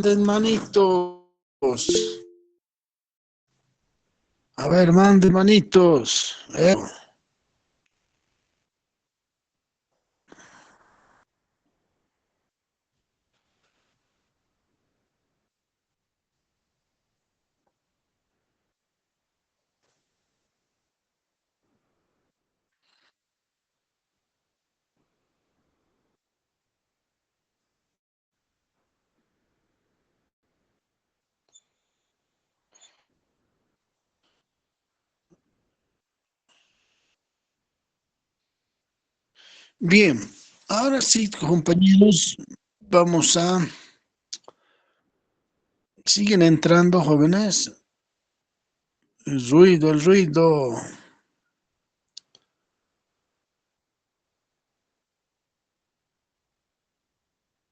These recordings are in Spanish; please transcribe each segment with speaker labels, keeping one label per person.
Speaker 1: manden manitos. A ver, manden manitos. Bien, ahora sí, compañeros, vamos a... Siguen entrando jóvenes. El ruido.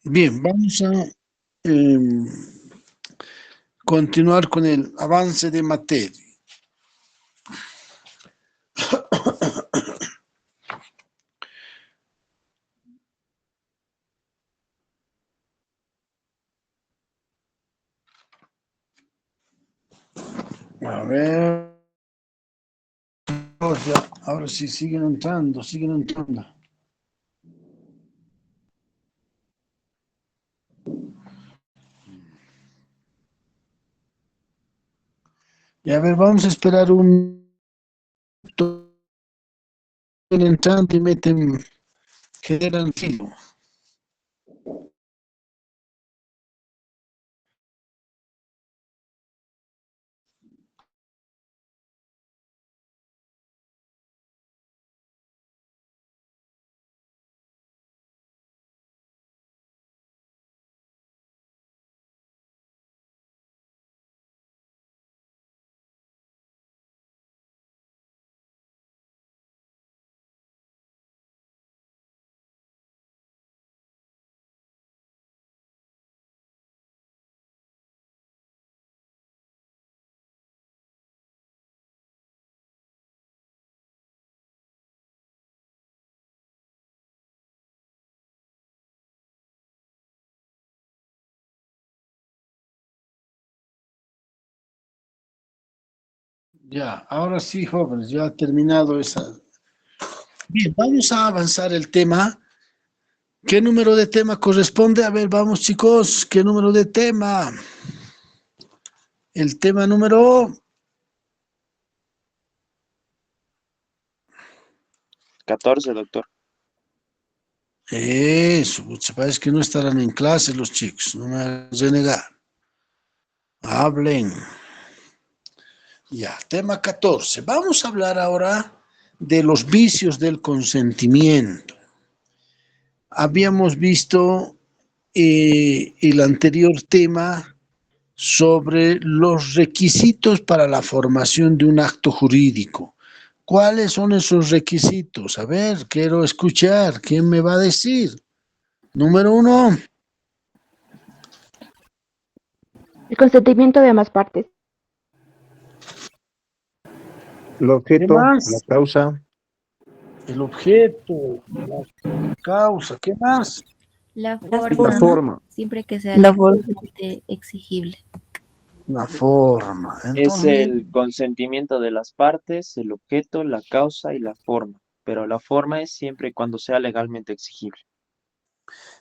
Speaker 1: Bien, vamos a continuar con el avance de materia. A ver, ahora sí siguen entrando, siguen entrando. Y a ver, vamos a esperar un entrante y meten, generan filo. Ya, ahora sí, jóvenes, ya ha terminado esa. Bien, vamos a avanzar el tema. ¿Qué número de tema corresponde? A ver, vamos chicos, ¿qué número de tema? El tema número
Speaker 2: 14, doctor.
Speaker 1: Eso, parece que no estarán en clase los chicos, no me hagas renegar. Hablen. Ya, tema 14. Vamos a hablar ahora de los vicios del consentimiento. Habíamos visto el anterior tema sobre los requisitos para la formación de un acto jurídico. ¿Cuáles son esos requisitos? A ver, quiero escuchar. ¿Quién me va a decir? Número 1.
Speaker 3: El consentimiento de ambas partes.
Speaker 4: El
Speaker 1: ¿Qué
Speaker 4: objeto, la
Speaker 1: más?
Speaker 4: causa,
Speaker 1: El objeto, la causa. ¿Qué más?
Speaker 5: La
Speaker 3: La
Speaker 5: forma, ¿no?
Speaker 4: forma.
Speaker 5: Siempre que sea
Speaker 3: La forma.
Speaker 5: legalmente exigible.
Speaker 1: La forma.
Speaker 2: Es
Speaker 1: Entonces,
Speaker 2: el consentimiento de las partes, el objeto, la causa y la forma. Pero la forma es siempre y cuando sea legalmente exigible.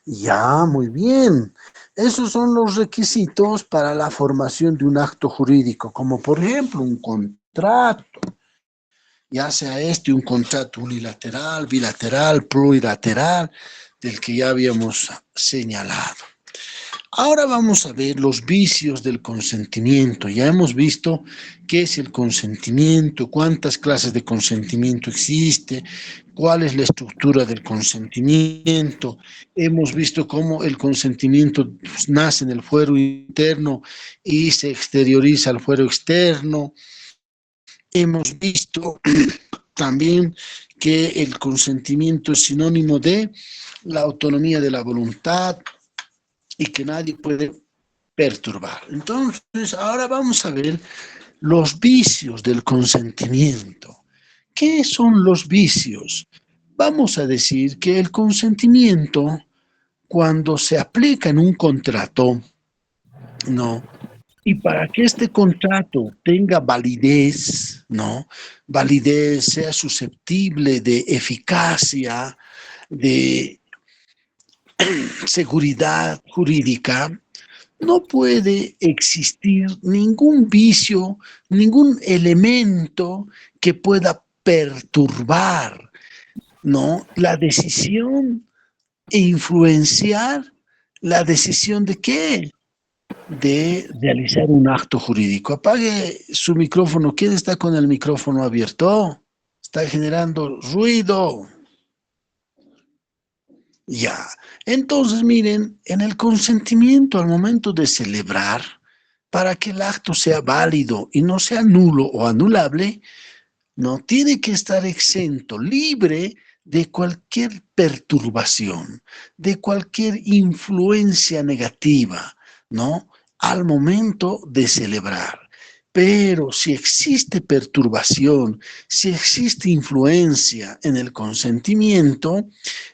Speaker 1: ya, muy bien. Esos son los requisitos para la formación de un acto jurídico, como por ejemplo un contrato, ya sea un contrato unilateral, bilateral, plurilateral, del que ya habíamos señalado. Ahora vamos a ver los vicios del consentimiento. Ya hemos visto qué es el consentimiento, cuántas clases de consentimiento existe, cuál es la estructura del consentimiento. Hemos visto cómo el consentimiento nace en el fuero interno y se exterioriza al fuero externo. Hemos visto también que el consentimiento es sinónimo de la autonomía de la voluntad y que nadie puede perturbar. Entonces, ahora vamos a ver los vicios del consentimiento. ¿Qué son los vicios? Vamos a decir que el consentimiento, cuando se aplica en un contrato, ¿no? Y para que este contrato tenga validez, ¿no? Validez, sea susceptible de eficacia, de seguridad jurídica, no puede existir ningún vicio, ningún elemento que pueda perturbar, ¿no? La decisión e influenciar la decisión de qué? De realizar un acto jurídico. Apague su micrófono. ¿Quién está con el micrófono abierto? Está generando ruido. Ya. Entonces, miren, en el consentimiento al momento de celebrar, para que el acto sea válido y no sea nulo o anulable, no tiene que estar exento, libre de cualquier perturbación, de cualquier influencia negativa, ¿no? Al momento de celebrar. Pero si existe perturbación, si existe influencia en el consentimiento,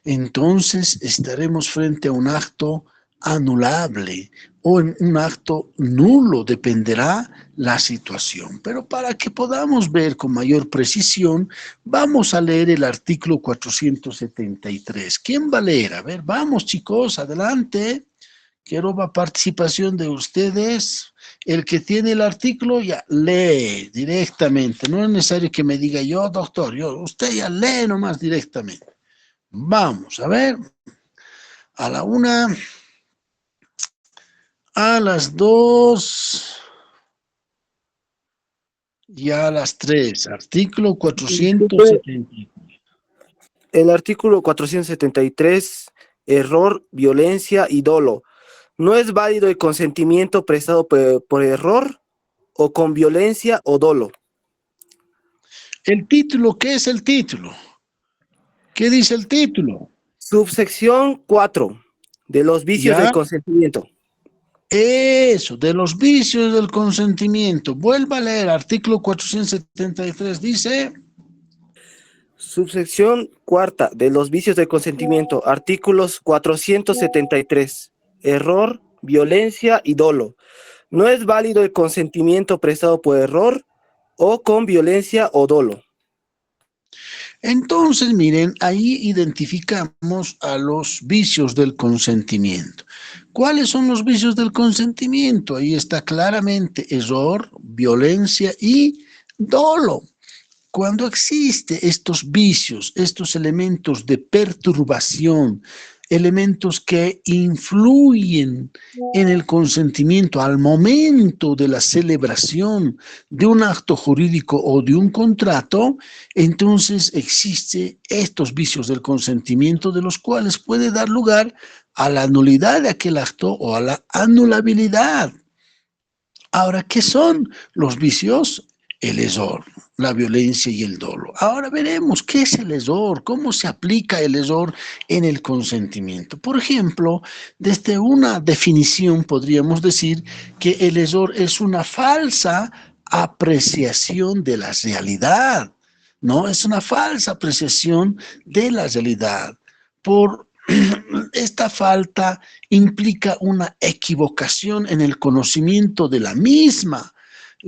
Speaker 1: entonces estaremos frente a un acto anulable o en un acto nulo, dependerá la situación. Pero para que podamos ver con mayor precisión, vamos a leer el artículo 473. ¿Quién va a leer? A ver, vamos chicos, adelante. Quiero la participación de ustedes. El que tiene el artículo ya lee directamente. No es necesario que me diga yo, doctor, usted ya lee nomás directamente. Vamos, a ver. A la una, a las dos y a las tres. Artículo 470.
Speaker 4: El artículo 473, error, violencia y dolo. No es válido el consentimiento prestado por error o con violencia o dolo.
Speaker 1: El título, ¿qué es el título? ¿Qué dice el título?
Speaker 4: Subsección 4 de los vicios
Speaker 1: ¿Ya?
Speaker 4: del consentimiento.
Speaker 1: Eso, de los vicios del consentimiento. Vuelva a leer, artículo 473, dice...
Speaker 4: Subsección 4 de los vicios del consentimiento. Artículos 473. Error, violencia y dolo. No es válido el consentimiento prestado por error o con violencia o dolo.
Speaker 1: Entonces, miren, ahí identificamos a los vicios del consentimiento. ¿Cuáles son los vicios del consentimiento? Ahí está claramente error, violencia y dolo. Cuando existen estos vicios, estos elementos de perturbación, elementos que influyen en el consentimiento al momento de la celebración de un acto jurídico o de un contrato, entonces existen estos vicios del consentimiento de los cuales puede dar lugar a la nulidad de aquel acto o a la anulabilidad. Ahora, ¿qué son los vicios? El error, la violencia y el dolo. Ahora veremos qué es el error, cómo se aplica el error en el consentimiento. Por ejemplo, desde una definición podríamos decir que el error es una falsa apreciación de la realidad, ¿no? Es una falsa apreciación de la realidad. Por esta falta implica una equivocación en el conocimiento de la misma,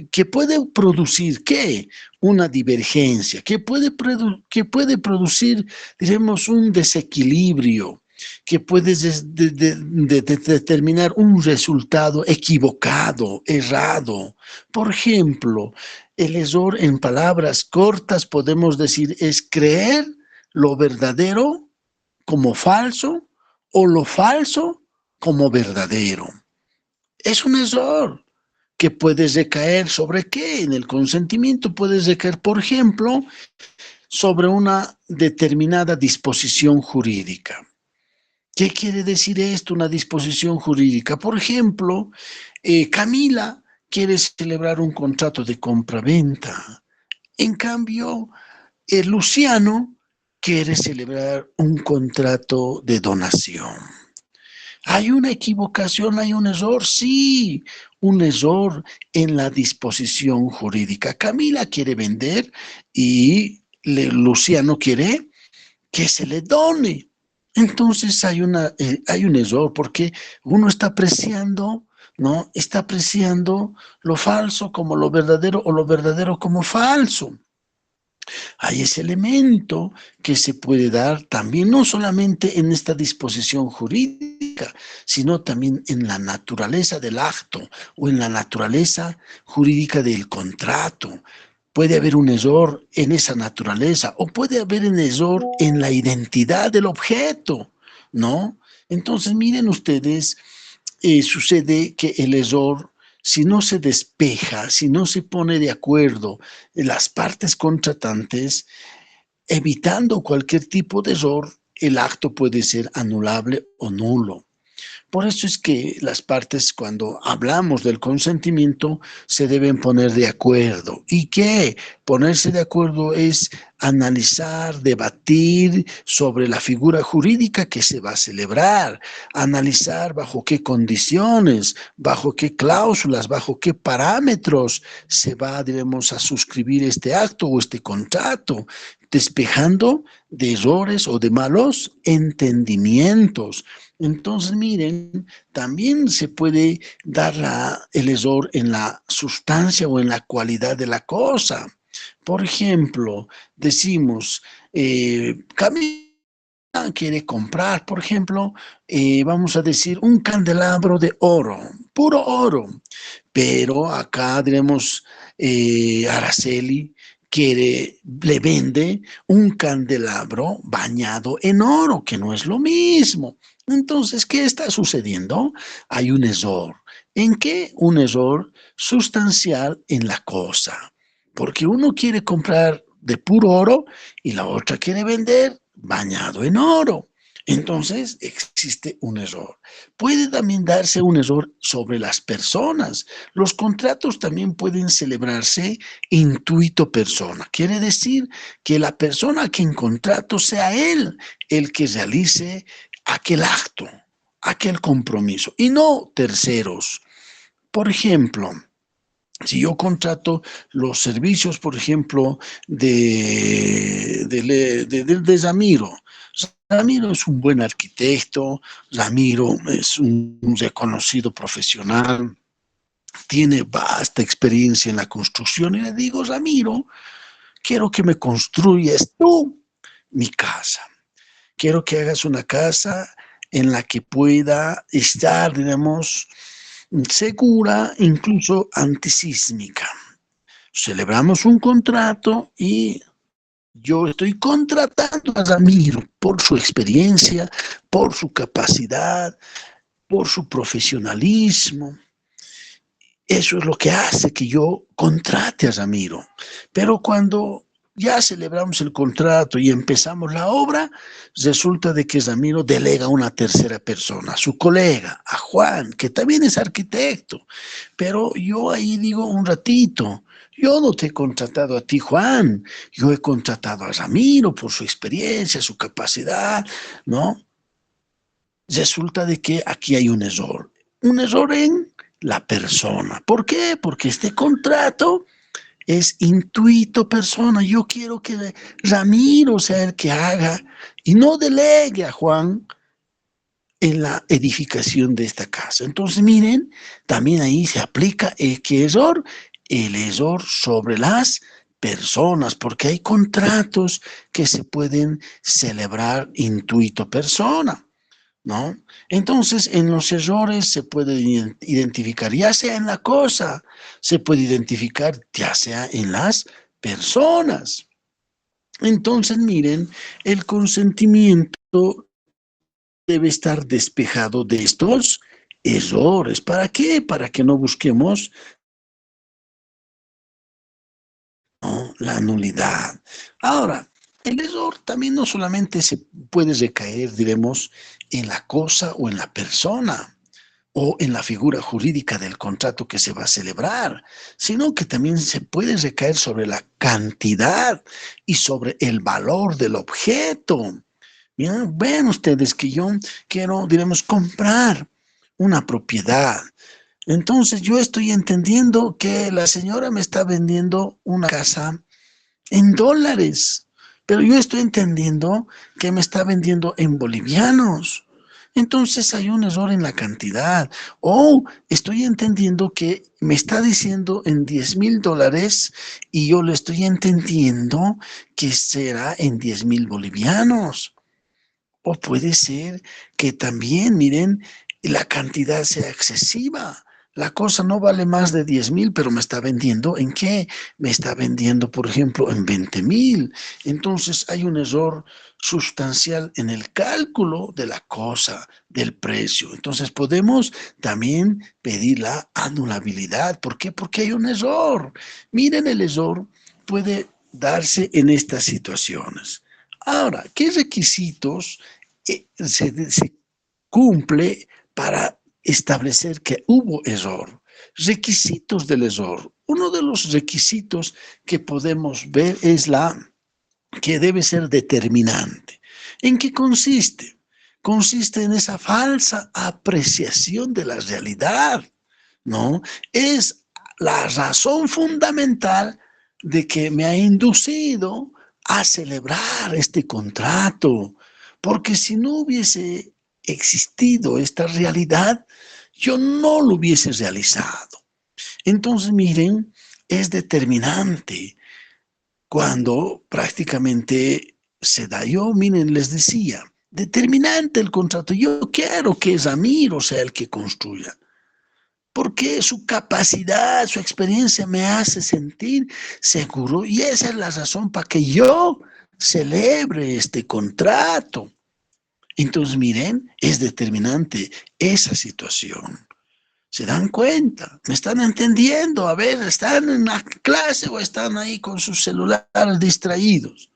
Speaker 1: que puede producir, ¿qué? Una divergencia, que puede producir, diremos, un desequilibrio, que puede determinar un resultado equivocado, errado. Por ejemplo, el error en palabras cortas podemos decir es creer lo verdadero como falso o lo falso como verdadero. Es un error que puede recaer sobre qué. En el consentimiento puede recaer, por ejemplo, sobre una determinada disposición jurídica. ¿Qué quiere decir esto, una disposición jurídica? Por ejemplo, Camila quiere celebrar un contrato de compra-venta. En cambio, Luciano quiere celebrar un contrato de donación. ¿Hay una equivocación, hay un error? Sí, un error en la disposición jurídica. Camila quiere vender y Luciano quiere que se le done. Entonces hay un error porque uno está apreciando ¿no? Está apreciando lo falso como lo verdadero o lo verdadero como falso. Hay ese elemento que se puede dar también, no solamente en esta disposición jurídica, sino también en la naturaleza del acto o en la naturaleza jurídica del contrato. Puede haber un error en esa naturaleza o puede haber un error en la identidad del objeto, ¿no? Entonces, miren ustedes, sucede que el error, si no se despeja, si no se pone de acuerdo las partes contratantes, evitando cualquier tipo de error, el acto puede ser anulable o nulo. Por eso es que las partes, cuando hablamos del consentimiento, se deben poner de acuerdo. ¿Y qué? Ponerse de acuerdo es analizar, debatir sobre la figura jurídica que se va a celebrar, analizar bajo qué condiciones, bajo qué cláusulas, bajo qué parámetros se va, debemos, a suscribir este acto o este contrato, despejando de errores o de malos entendimientos. Entonces, miren, también se puede dar el error en la sustancia o en la cualidad de la cosa. Por ejemplo, decimos, Camila quiere comprar, por ejemplo, vamos a decir, un candelabro de oro, puro oro, pero acá diremos, Araceli le vende un candelabro bañado en oro, que no es lo mismo. Entonces, ¿qué está sucediendo? Hay un error. ¿En qué? Un error sustancial en la cosa. Porque uno quiere comprar de puro oro y la otra quiere vender bañado en oro. Entonces existe un error. Puede también darse un error sobre las personas. Los contratos también pueden celebrarse intuito persona. Quiere decir que la persona que en contrato sea él el que realice aquel acto, aquel compromiso, y no terceros. Por ejemplo, si yo contrato los servicios, por ejemplo, de Ramiro. Ramiro es un buen arquitecto, Ramiro es un reconocido profesional, tiene vasta experiencia en la construcción, y le digo, Ramiro, quiero que me construyas tú mi casa. Quiero que hagas una casa en la que pueda estar, digamos, segura, incluso antisísmica. Celebramos un contrato y yo estoy contratando a Ramiro por su experiencia, por su capacidad, por su profesionalismo. Eso es lo que hace que yo contrate a Ramiro. Pero cuando ya celebramos el contrato y empezamos la obra, resulta de que Ramiro delega a una tercera persona, a su colega, a Juan, que también es arquitecto. Pero yo ahí digo un ratito, yo no te he contratado a ti, Juan, yo he contratado a Ramiro por su experiencia, su capacidad, ¿no? Resulta de que aquí hay un error en la persona. ¿Por qué? Porque este contrato es intuito persona. Yo quiero que Ramiro sea el que haga y no delegue a Juan en la edificación de esta casa. Entonces, miren, también ahí se aplica ¿qué error? El error sobre las personas, porque hay contratos que se pueden celebrar intuito persona, ¿no? Entonces, en los errores se puede identificar, ya sea en la cosa, se puede identificar, ya sea en las personas. Entonces, miren, el consentimiento debe estar despejado de estos errores. ¿Para qué? Para que no busquemos, ¿no?, la nulidad. Ahora, el error también no solamente se puede recaer, diremos, en la cosa o en la persona o en la figura jurídica del contrato que se va a celebrar, sino que también se puede recaer sobre la cantidad y sobre el valor del objeto. Miren, ven ustedes que yo quiero, diremos, comprar una propiedad. Entonces yo estoy entendiendo que la señora me está vendiendo una casa en dólares, pero yo estoy entendiendo que me está vendiendo en bolivianos. Entonces hay un error en la cantidad. O estoy entendiendo que me está diciendo en $10,000 y yo le estoy entendiendo que será en 10,000 bolivianos. O puede ser que también, miren, la cantidad sea excesiva. La cosa no vale más de 10,000, pero me está vendiendo ¿en qué? Me está vendiendo, por ejemplo, en 20,000. Entonces hay un error sustancial en el cálculo de la cosa, del precio. Entonces podemos también pedir la anulabilidad. ¿Por qué? Porque hay un error. Miren, el error puede darse en estas situaciones. Ahora, ¿qué requisitos se cumple para establecer que hubo error? Requisitos del error. Uno de los requisitos que podemos ver es que debe ser determinante. ¿En qué consiste? Consiste en esa falsa apreciación de la realidad, ¿no? Es la razón fundamental de que me ha inducido a celebrar este contrato, porque si no hubiese existido esta realidad, yo no lo hubiese realizado. Entonces, miren, es determinante cuando prácticamente se da. Yo, miren, les decía, determinante el contrato. Yo quiero que Ramiro sea el que construya, porque su capacidad, su experiencia me hace sentir seguro, y esa es la razón para que yo celebre este contrato. Entonces, miren, es determinante esa situación. ¿Se dan cuenta? ¿Me están entendiendo? A ver, ¿están en la clase o están ahí con sus celulares distraídos?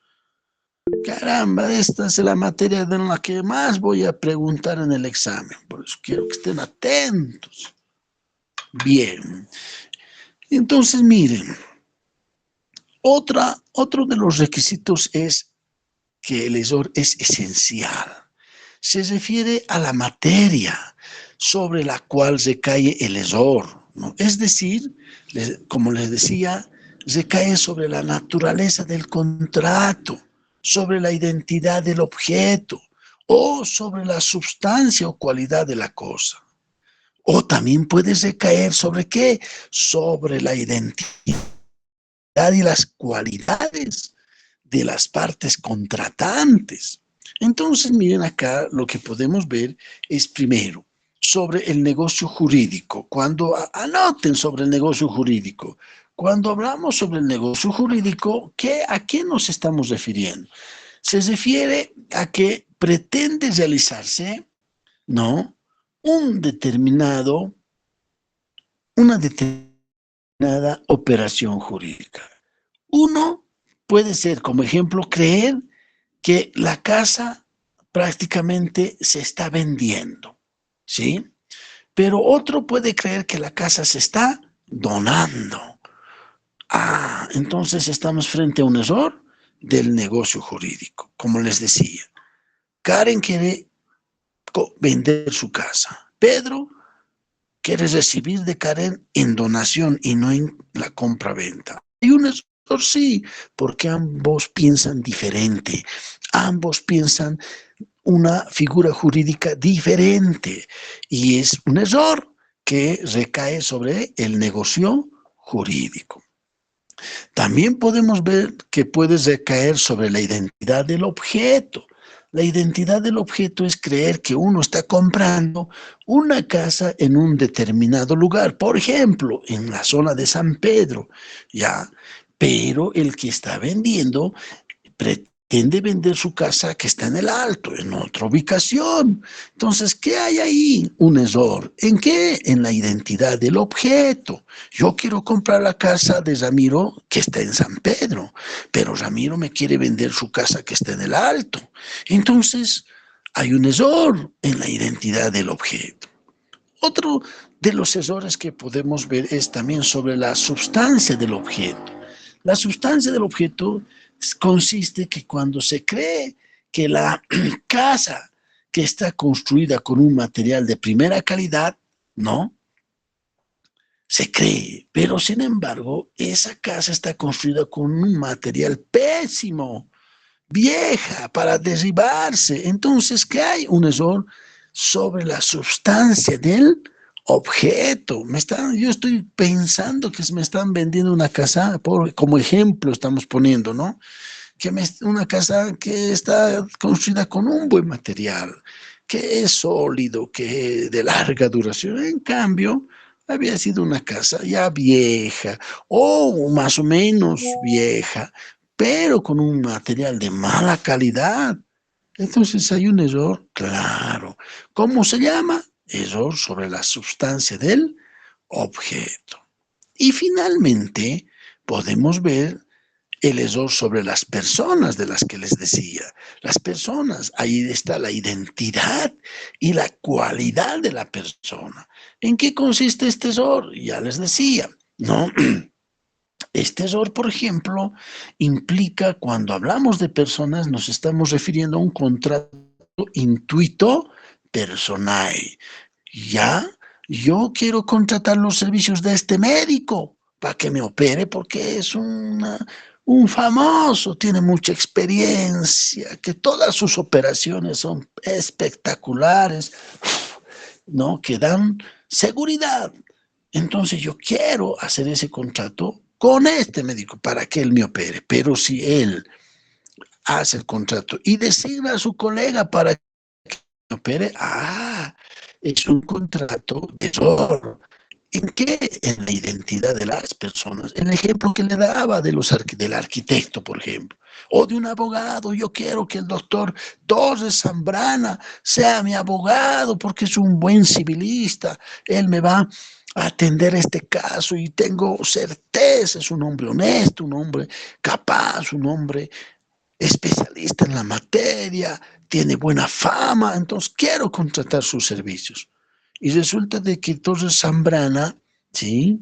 Speaker 1: Caramba, esta es la materia de la que más voy a preguntar en el examen. Por eso quiero que estén atentos. Bien. Entonces, miren, otro de los requisitos es que el error es esencial. Se refiere a la materia sobre la cual recae el error, ¿no? Es decir, como les decía, recae sobre la naturaleza del contrato, sobre la identidad del objeto o sobre la sustancia o cualidad de la cosa. O también puede recaer sobre ¿qué? Sobre la identidad y las cualidades de las partes contratantes. Entonces, miren acá, lo que podemos ver es primero sobre el negocio jurídico. Cuando anoten sobre el negocio jurídico, cuando hablamos sobre el negocio jurídico, ¿a qué nos estamos refiriendo? Se refiere a que pretende realizarse, ¿no?, una determinada operación jurídica. Uno puede ser, como ejemplo, creer que la casa prácticamente se está vendiendo, ¿sí? Pero otro puede creer que la casa se está donando. Entonces estamos frente a un error del negocio jurídico. Como les decía, Karen quiere vender su casa. Pedro quiere recibir de Karen en donación y no en la compra-venta. Hay un error, sí, porque ambos piensan diferente. Ambos piensan una figura jurídica diferente y es un error que recae sobre el negocio jurídico. También podemos ver que puede recaer sobre la identidad del objeto. La identidad del objeto es creer que uno está comprando una casa en un determinado lugar, por ejemplo, en la zona de San Pedro, ¿ya? Pero el que está vendiendo pretende vender su casa que está en el Alto, en otra ubicación. Entonces, ¿qué hay ahí? Un error. ¿En qué? En la identidad del objeto. Yo quiero comprar la casa de Ramiro que está en San Pedro, pero Ramiro me quiere vender su casa que está en el Alto. Entonces, hay un error en la identidad del objeto. Otro de los errores que podemos ver es también sobre la sustancia del objeto. La sustancia del objeto consiste que cuando se cree que la casa que está construida con un material de primera calidad, ¿no?, se cree, pero sin embargo, esa casa está construida con un material pésimo, vieja, para derribarse. Entonces, ¿qué hay? Un error sobre la sustancia del objeto. Yo estoy pensando que me están vendiendo una casa, como ejemplo estamos poniendo, ¿no? Una casa que está construida con un buen material, que es sólido, que es de larga duración. En cambio, había sido una casa ya vieja o más o menos vieja, pero con un material de mala calidad. Entonces hay un error claro. ¿Cómo se llama? Error sobre la sustancia del objeto. Y finalmente podemos ver el error sobre las personas de las que les decía. Las personas, ahí está la identidad y la cualidad de la persona. ¿En qué consiste este error? Ya les decía, ¿no? Este error, por ejemplo, implica cuando hablamos de personas, nos estamos refiriendo a un contrato intuito personal. Ya, yo quiero contratar los servicios de este médico para que me opere porque es un famoso, tiene mucha experiencia, que todas sus operaciones son espectaculares, ¿no? Que dan seguridad. Entonces yo quiero hacer ese contrato con este médico para que él me opere, pero si él hace el contrato y designa a su colega para que me opere, es un contrato de error. ¿En qué? En la identidad de las personas. El ejemplo que le daba del arquitecto, por ejemplo, o de un abogado. Yo quiero que el doctor Torres Zambrana sea mi abogado porque es un buen civilista. Él me va a atender este caso y tengo certeza, es un hombre honesto, un hombre capaz, un hombre especialista en la materia, tiene buena fama, entonces quiero contratar sus servicios. Y resulta de que entonces Zambrana, ¿sí?,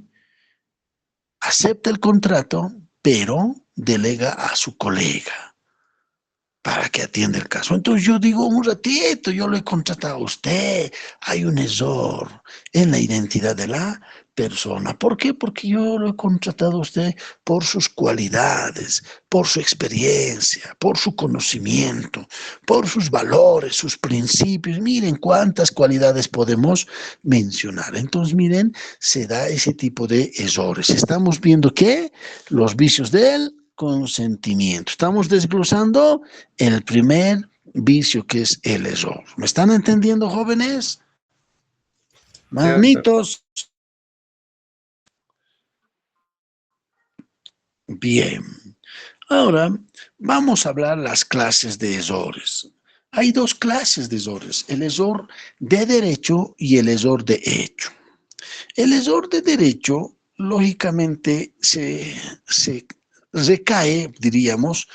Speaker 1: acepta el contrato, pero delega a su colega para que atienda el caso. Entonces yo digo, un ratito, yo lo he contratado a usted, hay un error en la identidad de la persona. ¿Por qué? Porque yo lo he contratado a usted por sus cualidades, por su experiencia, por su conocimiento, por sus valores, sus principios. Miren cuántas cualidades podemos mencionar. Entonces, miren, se da ese tipo de errores. Estamos viendo que los vicios del consentimiento. Estamos desglosando el primer vicio, que es el error. ¿Me están entendiendo, jóvenes? Manitos. Bien. Ahora vamos a hablar las clases de errores. Hay dos clases de errores, el error de derecho y el error de hecho. El error de derecho, lógicamente, se recae, diríamos,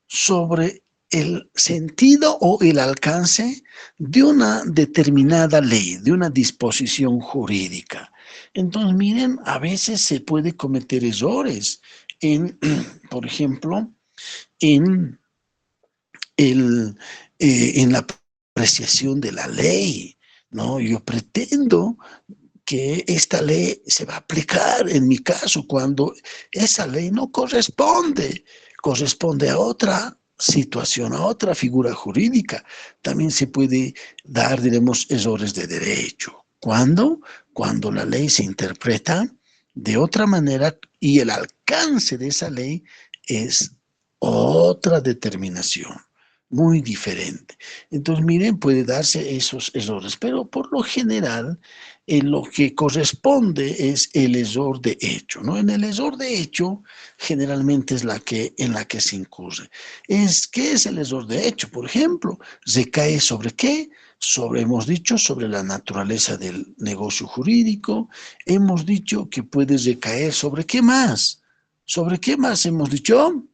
Speaker 1: sobre el sentido o el alcance de una determinada ley, de una disposición jurídica. Entonces, miren, a veces se puede cometer errores por ejemplo, en la apreciación de la ley, ¿no? Yo pretendo que esta ley se va a aplicar en mi caso cuando esa ley no corresponde a otra situación, a otra figura jurídica. También se puede dar, diremos, errores de derecho. ¿Cuándo? Cuando la ley se interpreta de otra manera y el alcance de esa ley es otra determinación, muy diferente. Entonces, miren, puede darse esos errores, pero por lo general, lo que corresponde es el error de hecho, ¿no? En el error de hecho, generalmente es en la que se incurre. ¿Qué es el error de hecho? Por ejemplo, ¿recae sobre qué? Hemos dicho, sobre la naturaleza del negocio jurídico. Hemos dicho que puede recaer sobre qué más. ¿Sobre qué más hemos dicho?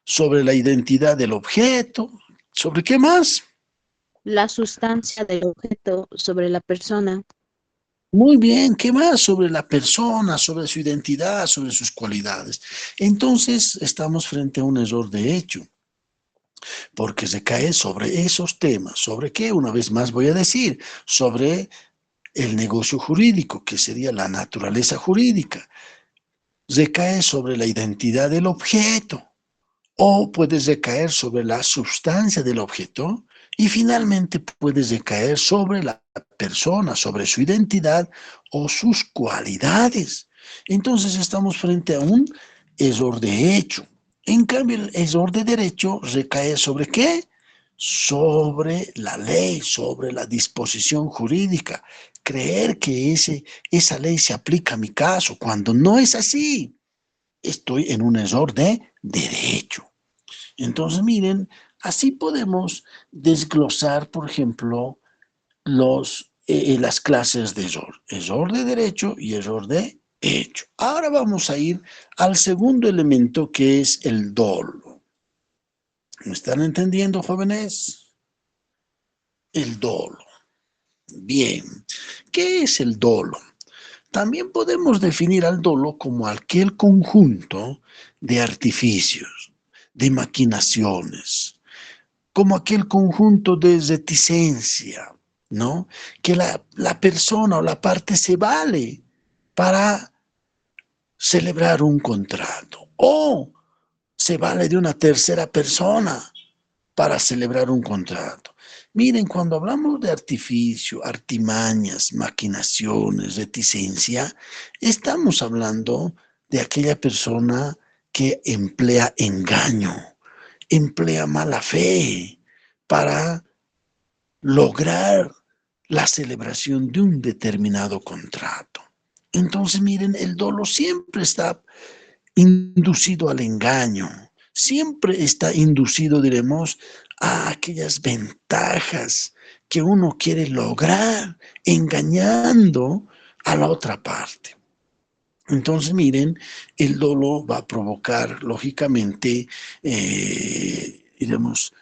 Speaker 1: Sobre la identidad del objeto. ¿Sobre qué más?
Speaker 6: La sustancia del objeto sobre la persona.
Speaker 1: Muy bien, ¿qué más? Sobre la persona, sobre su identidad, sobre sus cualidades. Entonces, estamos frente a un error de hecho, porque se cae sobre esos temas. ¿Sobre qué? Una vez más voy a decir, sobre el negocio jurídico, que sería la naturaleza jurídica. Recae sobre la identidad del objeto. o puedes recaer sobre la sustancia del objeto y finalmente puedes recaer sobre la persona, sobre su identidad o sus cualidades. Entonces estamos frente a un error de hecho. En cambio, el error de derecho recae ¿sobre qué? Sobre la ley, sobre la disposición jurídica. Creer que esa ley se aplica a mi caso, cuando no es así. Estoy en un error de derecho. Entonces, miren, así podemos desglosar, por ejemplo, las clases de error. Error de derecho y error de hecho. Ahora vamos a ir al segundo elemento, que es el dolo. ¿Me están entendiendo, jóvenes? El dolo. Bien. ¿Qué es el dolo? También podemos definir al dolo como aquel conjunto de artificios, de maquinaciones, como aquel conjunto de reticencia, ¿no? Que la persona o la parte se vale para celebrar un contrato o se vale de una tercera persona para celebrar un contrato. Miren, cuando hablamos de artificio, artimañas, maquinaciones, reticencia, estamos hablando de aquella persona que emplea engaño, emplea mala fe para lograr la celebración de un determinado contrato. Entonces, miren, el dolo siempre está inducido al engaño, siempre está inducido, diremos, a aquellas ventajas que uno quiere lograr engañando a la otra parte. Entonces, miren, el dolo va a provocar, lógicamente, diremos,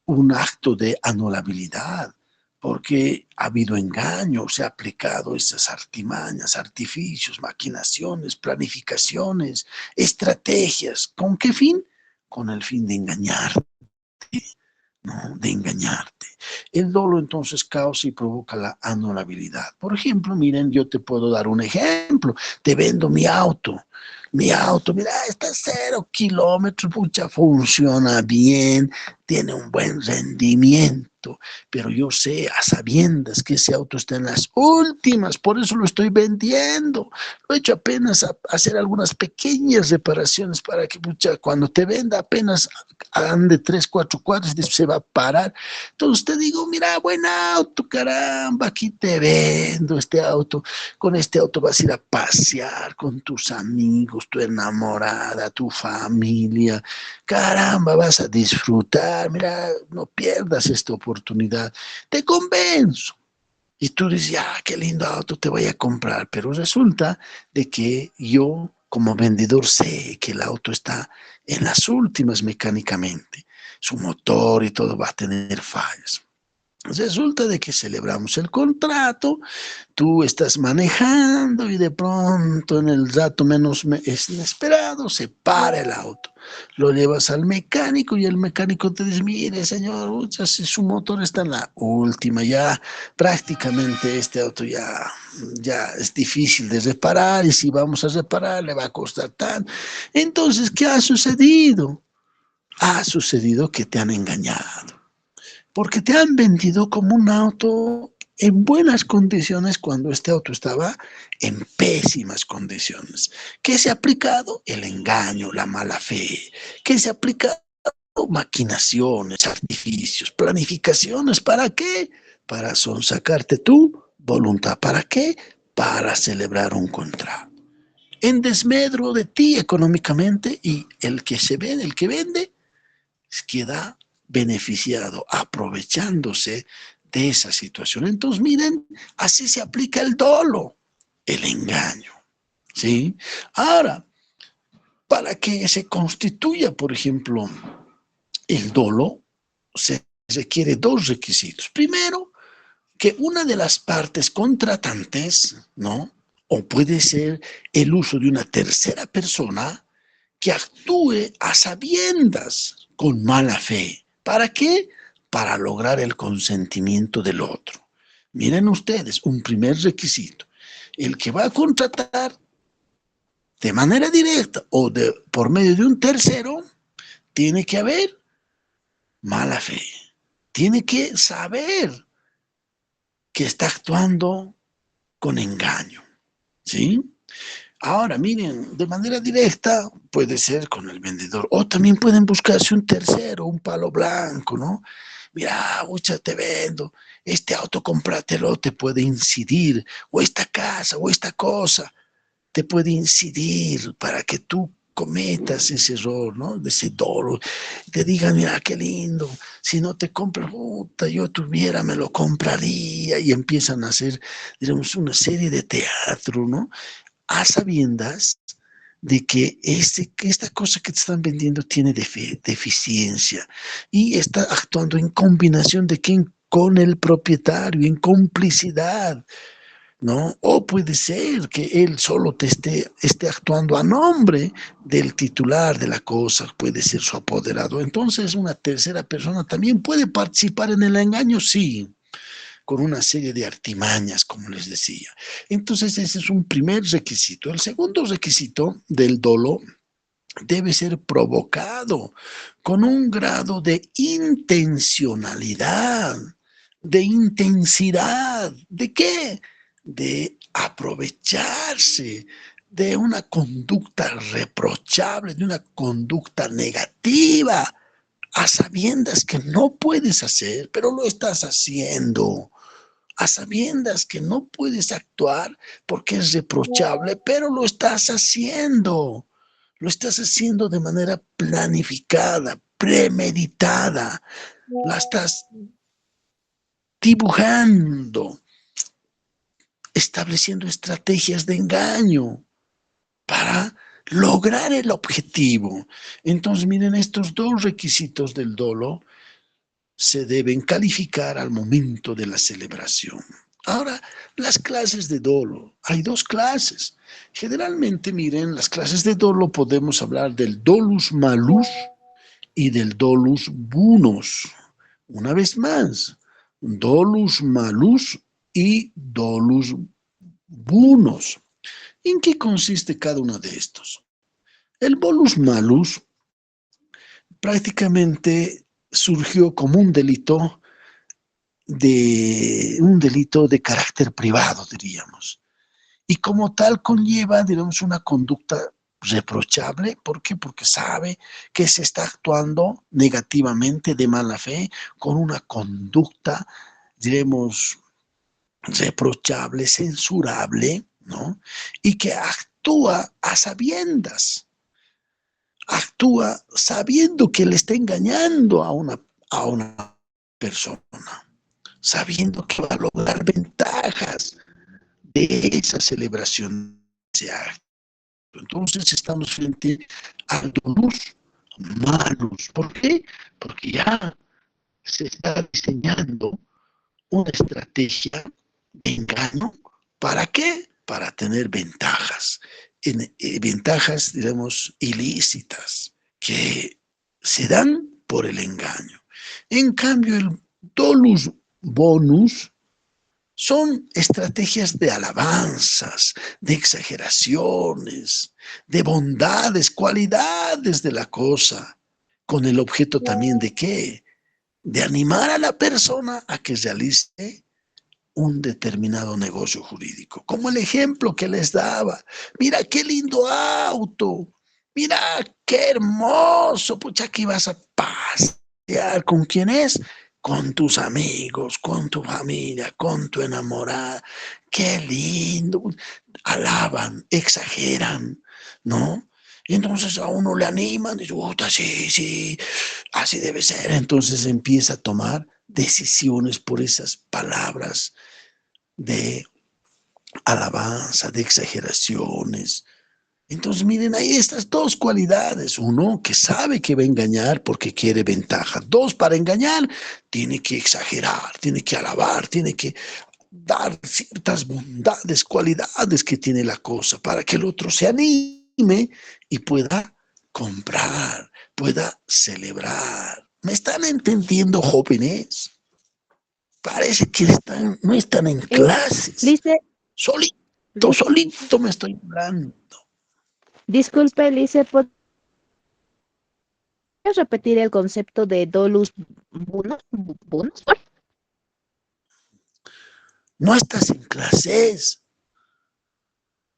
Speaker 1: un acto de anulabilidad, porque ha habido engaño, se ha aplicado esas artimañas, artificios, maquinaciones, planificaciones, estrategias. ¿Con qué fin? Con el fin de engañarte, ¿no? De engañarte. El dolo entonces causa y provoca la anulabilidad. Por ejemplo, miren, yo te puedo dar un ejemplo. Te vendo mi auto, mira, está a 0 kilómetros, pucha, funciona bien, tiene un buen rendimiento, pero yo sé a sabiendas que ese auto está en las últimas, por eso lo estoy vendiendo. Lo he hecho apenas a hacer algunas pequeñas reparaciones para que, pucha, cuando te venda apenas ande 3, 4 cuadras y se va a parar. Entonces te digo, mira, buen auto, caramba, aquí te vendo este auto. Con este auto vas a ir a pasear con tus amigos, tu enamorada, tu familia. Caramba, vas a disfrutar. Mira, no pierdas esta oportunidad. Te convenzo. Y tú dices, ya, qué lindo auto te voy a comprar. Pero resulta de que yo, como vendedor, sé que el auto está en las últimas mecánicamente. Su motor y todo va a tener fallas. Resulta de que celebramos el contrato, tú estás manejando y de pronto en el rato menos inesperado se para el auto. Lo llevas al mecánico y el mecánico te dice, mire señor, si su motor está en la última, ya prácticamente este auto ya es difícil de reparar y si vamos a reparar le va a costar tanto. Entonces, ¿qué ha sucedido? Ha sucedido que te han engañado. Porque te han vendido como un auto en buenas condiciones cuando este auto estaba en pésimas condiciones. ¿Qué se ha aplicado? El engaño, la mala fe. ¿Qué se ha aplicado? Maquinaciones, artificios, planificaciones. ¿Para qué? Para sonsacarte tu voluntad. ¿Para qué? Para celebrar un contrato. En desmedro de ti económicamente y el que se vende, el que vende, queda beneficiado, aprovechándose de esa situación. Entonces, miren, así se aplica el dolo, el engaño, ¿sí? Ahora, para que se constituya, por ejemplo, el dolo, se requiere 2 requisitos. Primero, que una de las partes contratantes, ¿no? O puede ser el uso de una tercera persona que actúe a sabiendas con mala fe. ¿Para qué? Para lograr el consentimiento del otro. Miren ustedes, un primer requisito. El que va a contratar de manera directa o por medio de un tercero, tiene que haber mala fe. Tiene que saber que está actuando con engaño, ¿sí? Ahora, miren, de manera directa puede ser con el vendedor, o también pueden buscarse un tercero, un palo blanco, ¿no? Mira, mucha te vendo, este auto cómpratelo, te puede incidir, o esta casa, o esta cosa, te puede incidir para que tú cometas ese error, ¿no? De ese dolo, te digan, mira, qué lindo, si no te compras, puta, yo tuviera, me lo compraría, y empiezan a hacer, digamos, una serie de teatro, ¿no? A sabiendas de que esta cosa que te están vendiendo tiene deficiencia y está actuando en combinación de quién con el propietario, en complicidad, ¿no? O puede ser que él solo te esté actuando a nombre del titular de la cosa, puede ser su apoderado. Entonces, una tercera persona también puede participar en el engaño, sí, con una serie de artimañas, como les decía. Entonces, ese es un primer requisito. El segundo requisito del dolo debe ser provocado con un grado de intencionalidad, de intensidad. ¿De qué? De aprovecharse de una conducta reprochable, de una conducta negativa, a sabiendas que no puedes hacer, pero lo estás haciendo. A sabiendas que no puedes actuar porque es reprochable, pero lo estás haciendo. Lo estás haciendo de manera planificada, premeditada. La estás dibujando, estableciendo estrategias de engaño para lograr el objetivo. Entonces, miren, estos dos requisitos del dolo se deben calificar al momento de la celebración. Ahora, las clases de dolo. Hay dos clases. Generalmente, miren, las clases de dolo podemos hablar del dolus malus y del dolus bunus. Una vez más, dolus malus y dolus bunus. ¿En qué consiste cada uno de estos? El dolus malus prácticamente surgió como un delito de carácter privado, diríamos. Y como tal conlleva, digamos, una conducta reprochable. ¿Por qué? Porque sabe que se está actuando negativamente, de mala fe, con una conducta, diremos, reprochable, censurable, ¿no? Y que actúa sabiendo que le está engañando a una persona, sabiendo que va a lograr ventajas de esa celebración, de ese acto. Entonces estamos frente al dolus malus. ¿Por qué? Porque ya se está diseñando una estrategia de engaño. ¿Para qué? Para tener ventajas, ventajas, digamos, ilícitas, que se dan por el engaño. En cambio, el dolus bonus son estrategias de alabanzas, de exageraciones, de bondades, cualidades de la cosa, con el objeto también de ¿qué? De animar a la persona a que realice un determinado negocio jurídico. Como el ejemplo que les daba. Mira qué lindo auto. Mira qué hermoso. Pucha, que ibas a pasear. ¿Con quién es? Con tus amigos, con tu familia, con tu enamorada. Qué lindo. Alaban, exageran, ¿no? Y entonces a uno le animan, dice, sí, sí, así debe ser. Entonces empieza a tomar decisiones por esas palabras de alabanza, de exageraciones. Entonces, miren, hay estas dos cualidades. Uno, que sabe que va a engañar porque quiere ventaja. Dos, para engañar, tiene que exagerar, tiene que alabar, tiene que dar ciertas bondades, cualidades que tiene la cosa para que el otro se anime y pueda comprar, pueda celebrar. ¿Me están entendiendo, jóvenes? Parece que no están en clases.
Speaker 3: Lice,
Speaker 1: Solito me estoy hablando.
Speaker 3: disculpe, Lice,
Speaker 6: ¿Puedes repetir el concepto de dolus bonus? ¿Bonus?
Speaker 1: No estás en clases.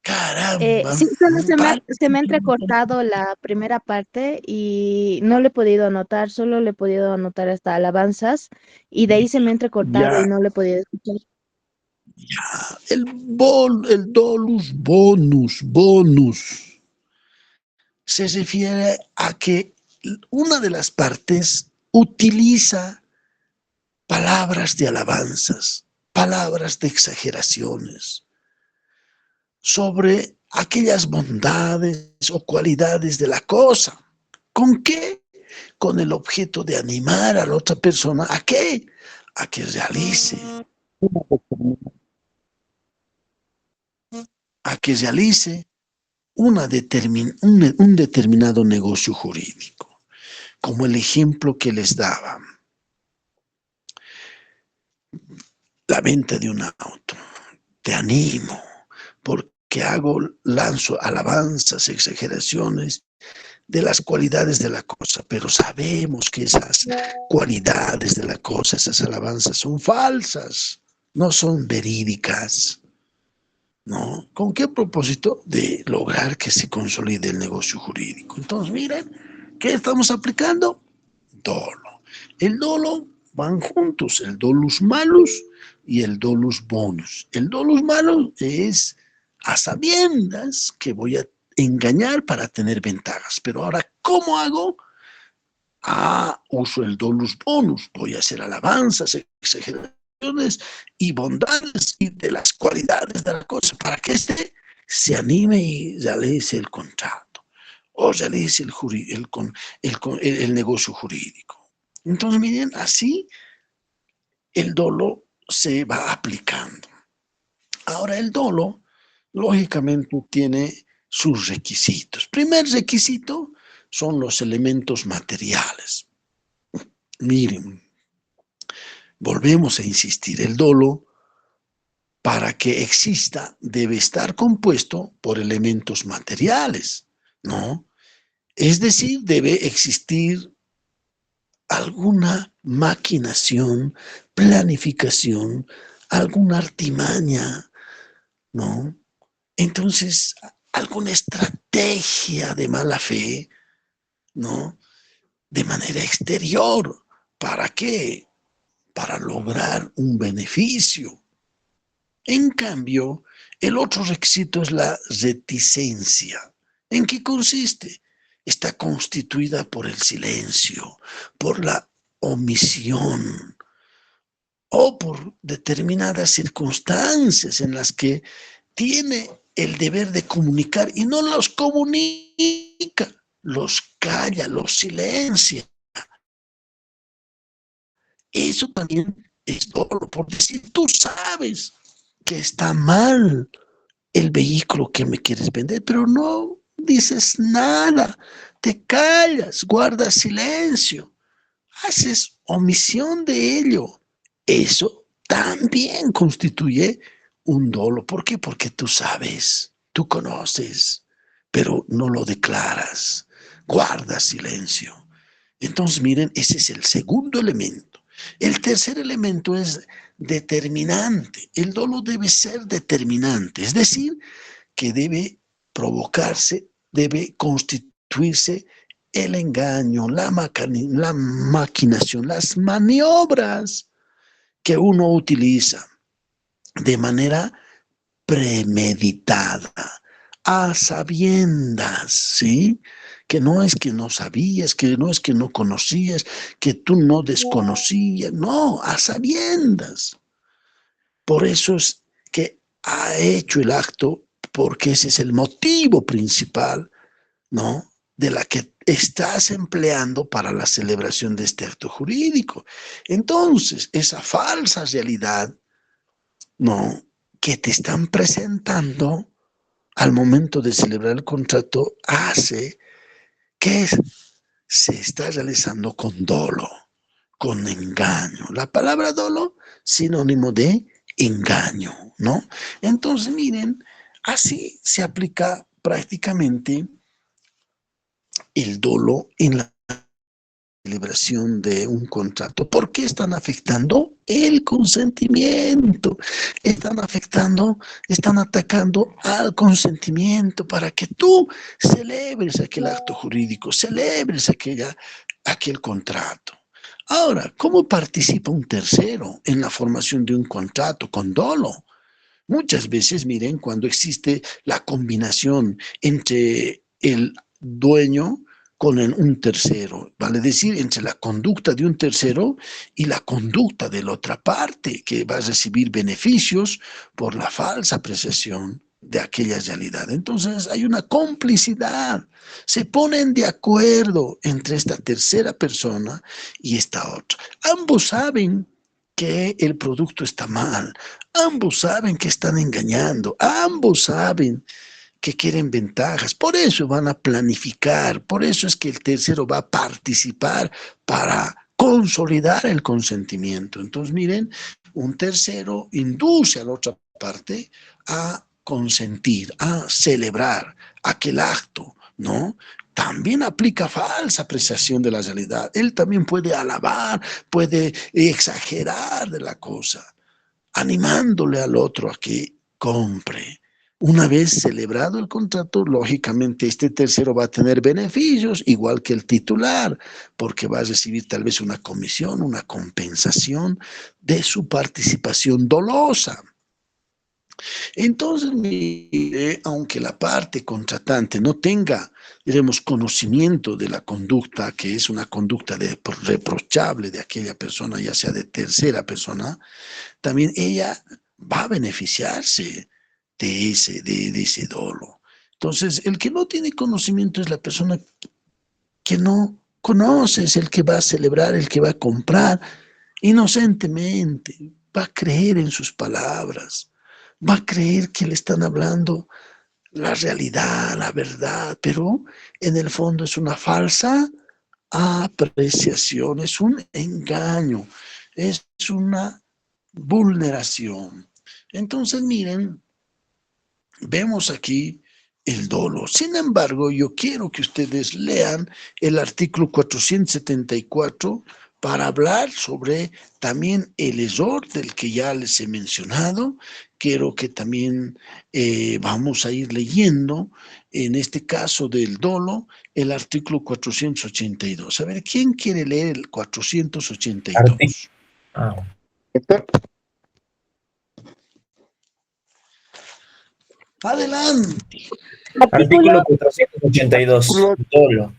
Speaker 1: Caramba.
Speaker 6: Sí, solo
Speaker 1: Vale.
Speaker 6: se me ha entrecortado la primera parte y no le he podido anotar, solo le he podido anotar hasta alabanzas y de ahí se me ha entrecortado y
Speaker 1: Ya,
Speaker 6: no le he podido escuchar.
Speaker 1: el dolus bonus, se refiere a que una de las partes utiliza palabras de alabanzas, palabras de exageraciones sobre aquellas bondades o cualidades de la cosa. ¿Con qué? Con el objeto de animar a la otra persona. ¿A qué? A que realice, a que realice un determinado negocio jurídico, como el ejemplo que les daba, la venta de un auto. Te animo, porque lanzo alabanzas, exageraciones de las cualidades de la cosa, pero sabemos que esas cualidades de la cosa, esas alabanzas son falsas, no son verídicas. ¿No? ¿Con qué propósito? De lograr que se consolide el negocio jurídico. Entonces, miren, ¿qué estamos aplicando? Dolo. El dolo van juntos, el dolus malus y el dolus bonus. El dolus malus es a sabiendas que voy a engañar para tener ventajas. Pero ahora, ¿cómo hago? Uso el dolus bonus, voy a hacer alabanzas, exageraciones y bondades y de las cualidades de la cosa para que éste se anime y realice el contrato o realice el negocio jurídico. Entonces, miren, así el dolo se va aplicando. Ahora, el dolo, lógicamente, tiene sus requisitos. Primer requisito son los elementos materiales. Miren, volvemos a insistir, el dolo, para que exista, debe estar compuesto por elementos materiales, ¿no? Es decir, debe existir alguna maquinación, planificación, alguna artimaña, ¿no? Entonces, alguna estrategia de mala fe, ¿no? De manera exterior. ¿Para qué? Para lograr un beneficio. En cambio, el otro requisito es la reticencia. ¿En qué consiste? Está constituida por el silencio, por la omisión o por determinadas circunstancias en las que tiene el deber de comunicar y no los comunica, los calla, los silencia. Eso también es dolo, por decir, tú sabes que está mal el vehículo que me quieres vender, pero no dices nada, te callas, guardas silencio, haces omisión de ello. Eso también constituye un dolo. ¿Por qué? Porque tú sabes, tú conoces, pero no lo declaras, guardas silencio. Entonces, miren, ese es el segundo elemento. El tercer elemento es determinante. El dolo debe ser determinante, es decir, que debe provocarse, debe constituirse el engaño, la maquinación, las maniobras que uno utiliza de manera premeditada, a sabiendas, ¿sí? Que no es que no sabías, que no es que no conocías, que tú no desconocías, no, a sabiendas. Por eso es que ha hecho el acto, porque ese es el motivo principal, ¿no? De la que estás empleando para la celebración de este acto jurídico. Entonces, esa falsa realidad, ¿no? Que te están presentando al momento de celebrar el contrato hace que se está realizando con dolo, con engaño. La palabra dolo, sinónimo de engaño, ¿no? Entonces, miren, así se aplica prácticamente el dolo en la celebración de un contrato. ¿Por qué están afectando el consentimiento? Están atacando al consentimiento para que tú celebres aquel acto jurídico, celebres aquel contrato. Ahora, ¿cómo participa un tercero en la formación de un contrato con dolo? Muchas veces, miren, cuando existe la combinación entre el dueño con un tercero, vale decir, entre la conducta de un tercero y la conducta de la otra parte, que va a recibir beneficios por la falsa apreciación de aquella realidad. Entonces hay una complicidad, se ponen de acuerdo entre esta tercera persona y esta otra. Ambos saben que el producto está mal, ambos saben que están engañando, ambos saben que quieren ventajas, por eso van a planificar, por eso es que el tercero va a participar para consolidar el consentimiento. Entonces, miren, un tercero induce a la otra parte a consentir, a celebrar aquel acto, ¿no? También aplica falsa apreciación de la realidad. Él también puede alabar, puede exagerar de la cosa, animándole al otro a que compre. Una vez celebrado el contrato, lógicamente este tercero va a tener beneficios, igual que el titular, porque va a recibir tal vez una comisión, una compensación de su participación dolosa. Entonces, mire, aunque la parte contratante no tenga, diremos, conocimiento de la conducta, que es una conducta reprochable de aquella persona, ya sea de tercera persona, también ella va a beneficiarse de ese dolo. Entonces, el que no tiene conocimiento es la persona que no conoce, es el que va a celebrar, el que va a comprar inocentemente, va a creer en sus palabras, va a creer que le están hablando la realidad, la verdad, pero en el fondo es una falsa apreciación, es un engaño, es una vulneración. Entonces, miren, vemos aquí el dolo. Sin embargo, yo quiero que ustedes lean el artículo 474 para hablar sobre también el error del que ya les he mencionado. Quiero que también vamos a ir leyendo, en este caso del dolo, el artículo 482. A ver, ¿quién quiere leer el 482? Adelante.
Speaker 7: Artículo 482. Dolo.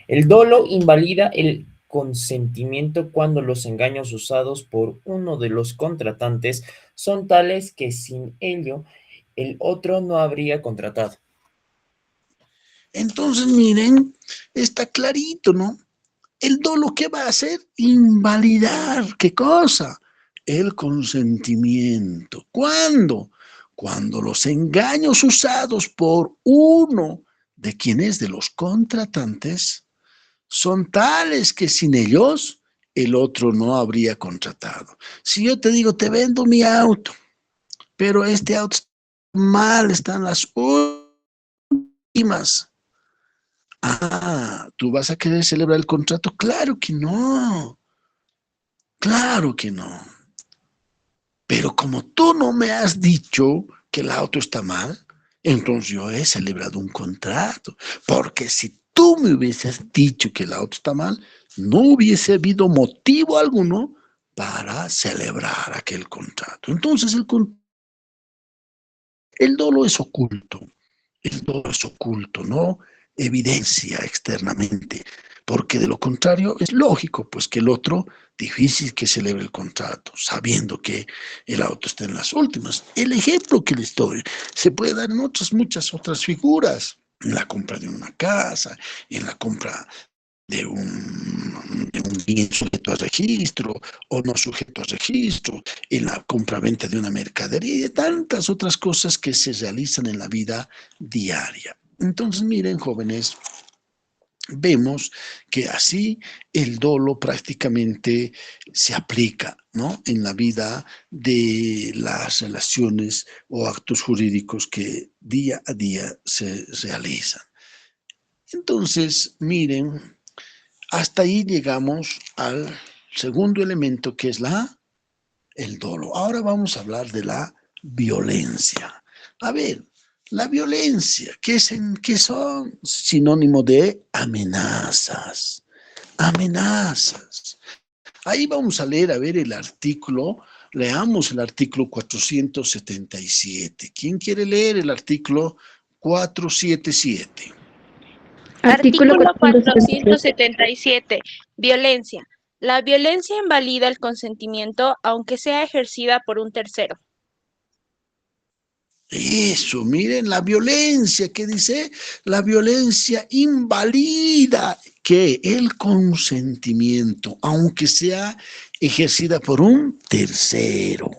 Speaker 7: El dolo invalida el consentimiento cuando los engaños usados por uno de los contratantes son tales que sin ello el otro no habría contratado.
Speaker 1: Entonces, miren, está clarito, ¿no? El dolo, ¿qué va a hacer? Invalidar, ¿qué cosa? El consentimiento. ¿Cuándo? Cuando los engaños usados por uno de quienes de los contratantes son tales que sin ellos el otro no habría contratado. Si yo te digo, te vendo mi auto, pero este auto está mal, están las últimas. Ah, ¿tú vas a querer celebrar el contrato? Claro que no. Claro que no. Pero como tú no me has dicho que el auto está mal, entonces yo he celebrado un contrato. Porque si tú me hubieses dicho que el auto está mal, no hubiese habido motivo alguno para celebrar aquel contrato. Entonces el dolo es oculto. El dolo es oculto, no evidencia externamente, porque de lo contrario es lógico, pues que el otro difícil que celebre el contrato, sabiendo que el auto está en las últimas. El ejemplo que les doy se puede dar en muchas otras figuras, en la compra de una casa, en la compra de un bien sujeto a registro o no sujeto a registro, en la compra-venta de una mercadería y de tantas otras cosas que se realizan en la vida diaria. Entonces, miren, jóvenes, vemos que así el dolo prácticamente se aplica, ¿no?, en la vida de las relaciones o actos jurídicos que día a día se realizan. Entonces, miren, hasta ahí llegamos al segundo elemento, que es el dolo. Ahora vamos a hablar de la violencia. A ver, la violencia, ¿qué son? Sinónimo de amenazas. Amenazas. Ahí vamos a leer, a ver, el artículo. Leamos el artículo 477. ¿Quién quiere leer el artículo 477?
Speaker 3: Artículo
Speaker 8: Artículo
Speaker 3: 477.
Speaker 8: 477. Violencia. La violencia invalida el consentimiento aunque sea ejercida por un tercero.
Speaker 1: Eso, miren, la violencia, ¿qué dice? La violencia invalida que el consentimiento, aunque sea ejercida por un tercero.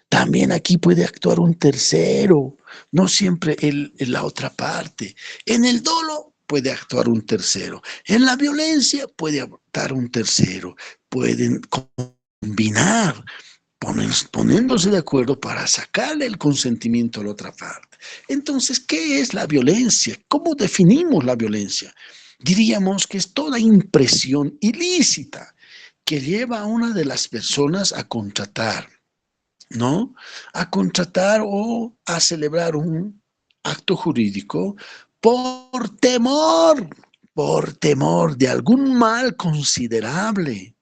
Speaker 1: También aquí puede actuar un tercero, no siempre la otra parte. En el dolo puede actuar un tercero. En la violencia puede actuar un tercero. Pueden combinar, poniéndose de acuerdo para sacarle el consentimiento a la otra parte. Entonces, ¿qué es la violencia? ¿Cómo definimos la violencia? Diríamos que es toda impresión ilícita que lleva a una de las personas a contratar, ¿no? A contratar o a celebrar un acto jurídico por temor de algún mal considerable.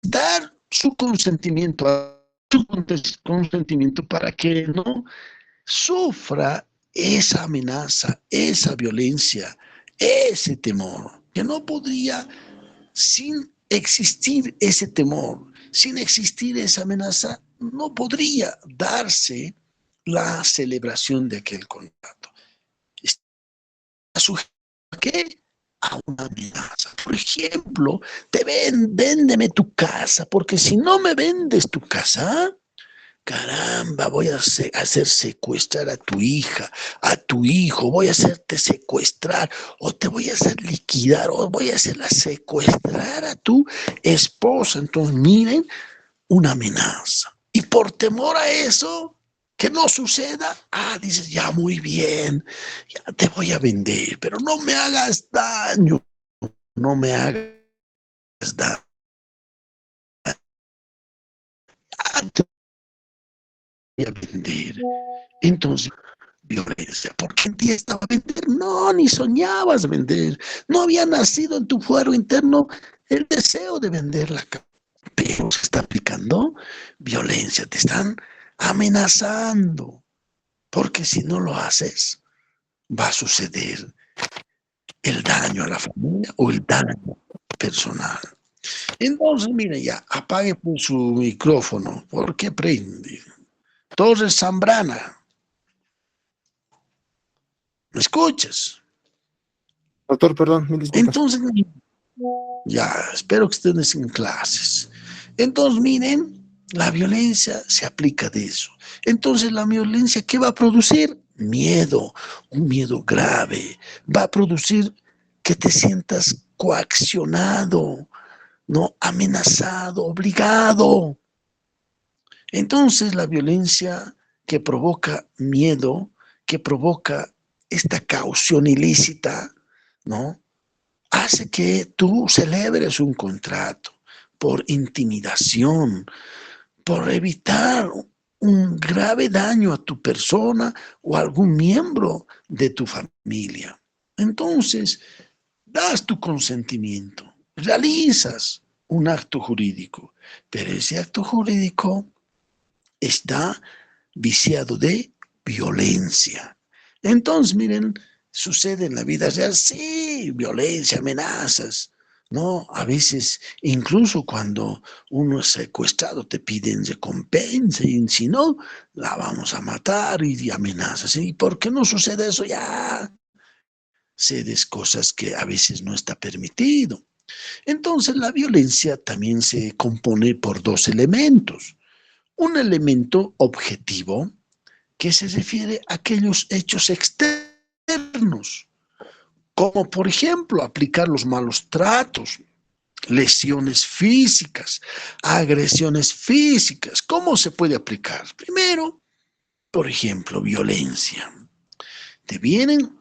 Speaker 1: Dar su consentimiento para que no sufra esa amenaza, esa violencia, ese temor, que no podría, sin existir ese temor, sin existir esa amenaza, no podría darse la celebración de aquel contrato. Está sujeto a qué? A una amenaza. Por ejemplo, véndeme tu casa, porque si no me vendes tu casa, caramba, voy a hacer secuestrar a tu hija, a tu hijo, voy a hacerte secuestrar, o te voy a hacer liquidar, o voy a hacerla secuestrar a tu esposa. Entonces, miren, una amenaza. Y por temor a eso, que no suceda, dices, ya muy bien, ya te voy a vender, pero no me hagas daño, no me hagas daño. Te voy a vender. Entonces, violencia. ¿Por qué empiezas a vender? No, ni soñabas vender. No había nacido en tu fuero interno el deseo de vender la casa. Pero se está aplicando violencia. Te están amenazando. Porque si no lo haces, va a suceder el daño a la familia o el daño personal. Entonces, mire ya, apague por su micrófono. ¿Por qué prende? Torres Zambrana. ¿Me escuchas?
Speaker 4: Doctor, perdón, mil disculpas.
Speaker 1: Entonces, ya, espero que estén en clases. Entonces, miren, la violencia se aplica de eso. Entonces, la violencia, ¿qué va a producir? Miedo, un miedo grave. Va a producir que te sientas coaccionado, ¿no? Amenazado, obligado. Entonces, la violencia que provoca miedo, que provoca esta caución ilícita, ¿no? Hace que tú celebres un contrato por intimidación, por evitar un grave daño a tu persona o a algún miembro de tu familia. Entonces, das tu consentimiento, realizas un acto jurídico, pero ese acto jurídico está viciado de violencia. Entonces, miren, sucede en la vida real, sí, violencia, amenazas, ¿no? A veces, incluso cuando uno es secuestrado, te piden recompensa y si no, la vamos a matar y amenazas. ¿Y por qué no sucede eso? Ya cedes cosas que a veces no está permitido. Entonces, la violencia también se compone por dos elementos. Un elemento objetivo, que se refiere a aquellos hechos externos, como por ejemplo aplicar los malos tratos, lesiones físicas, agresiones físicas. ¿Cómo se puede aplicar? Primero, por ejemplo, violencia. Te vienen,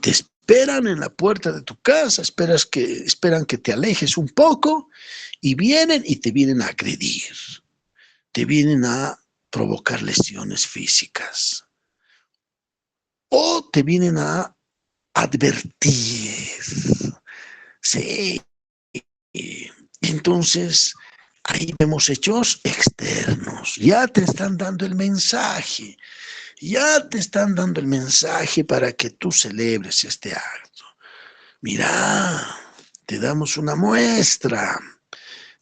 Speaker 1: te esperan en la puerta de tu casa, esperan que te alejes un poco y te vienen a agredir, te vienen a provocar lesiones físicas o te vienen a advertir. Sí. Entonces, ahí vemos hechos externos. Ya te están dando el mensaje. Ya te están dando el mensaje para que tú celebres este acto. Mira, te damos una muestra,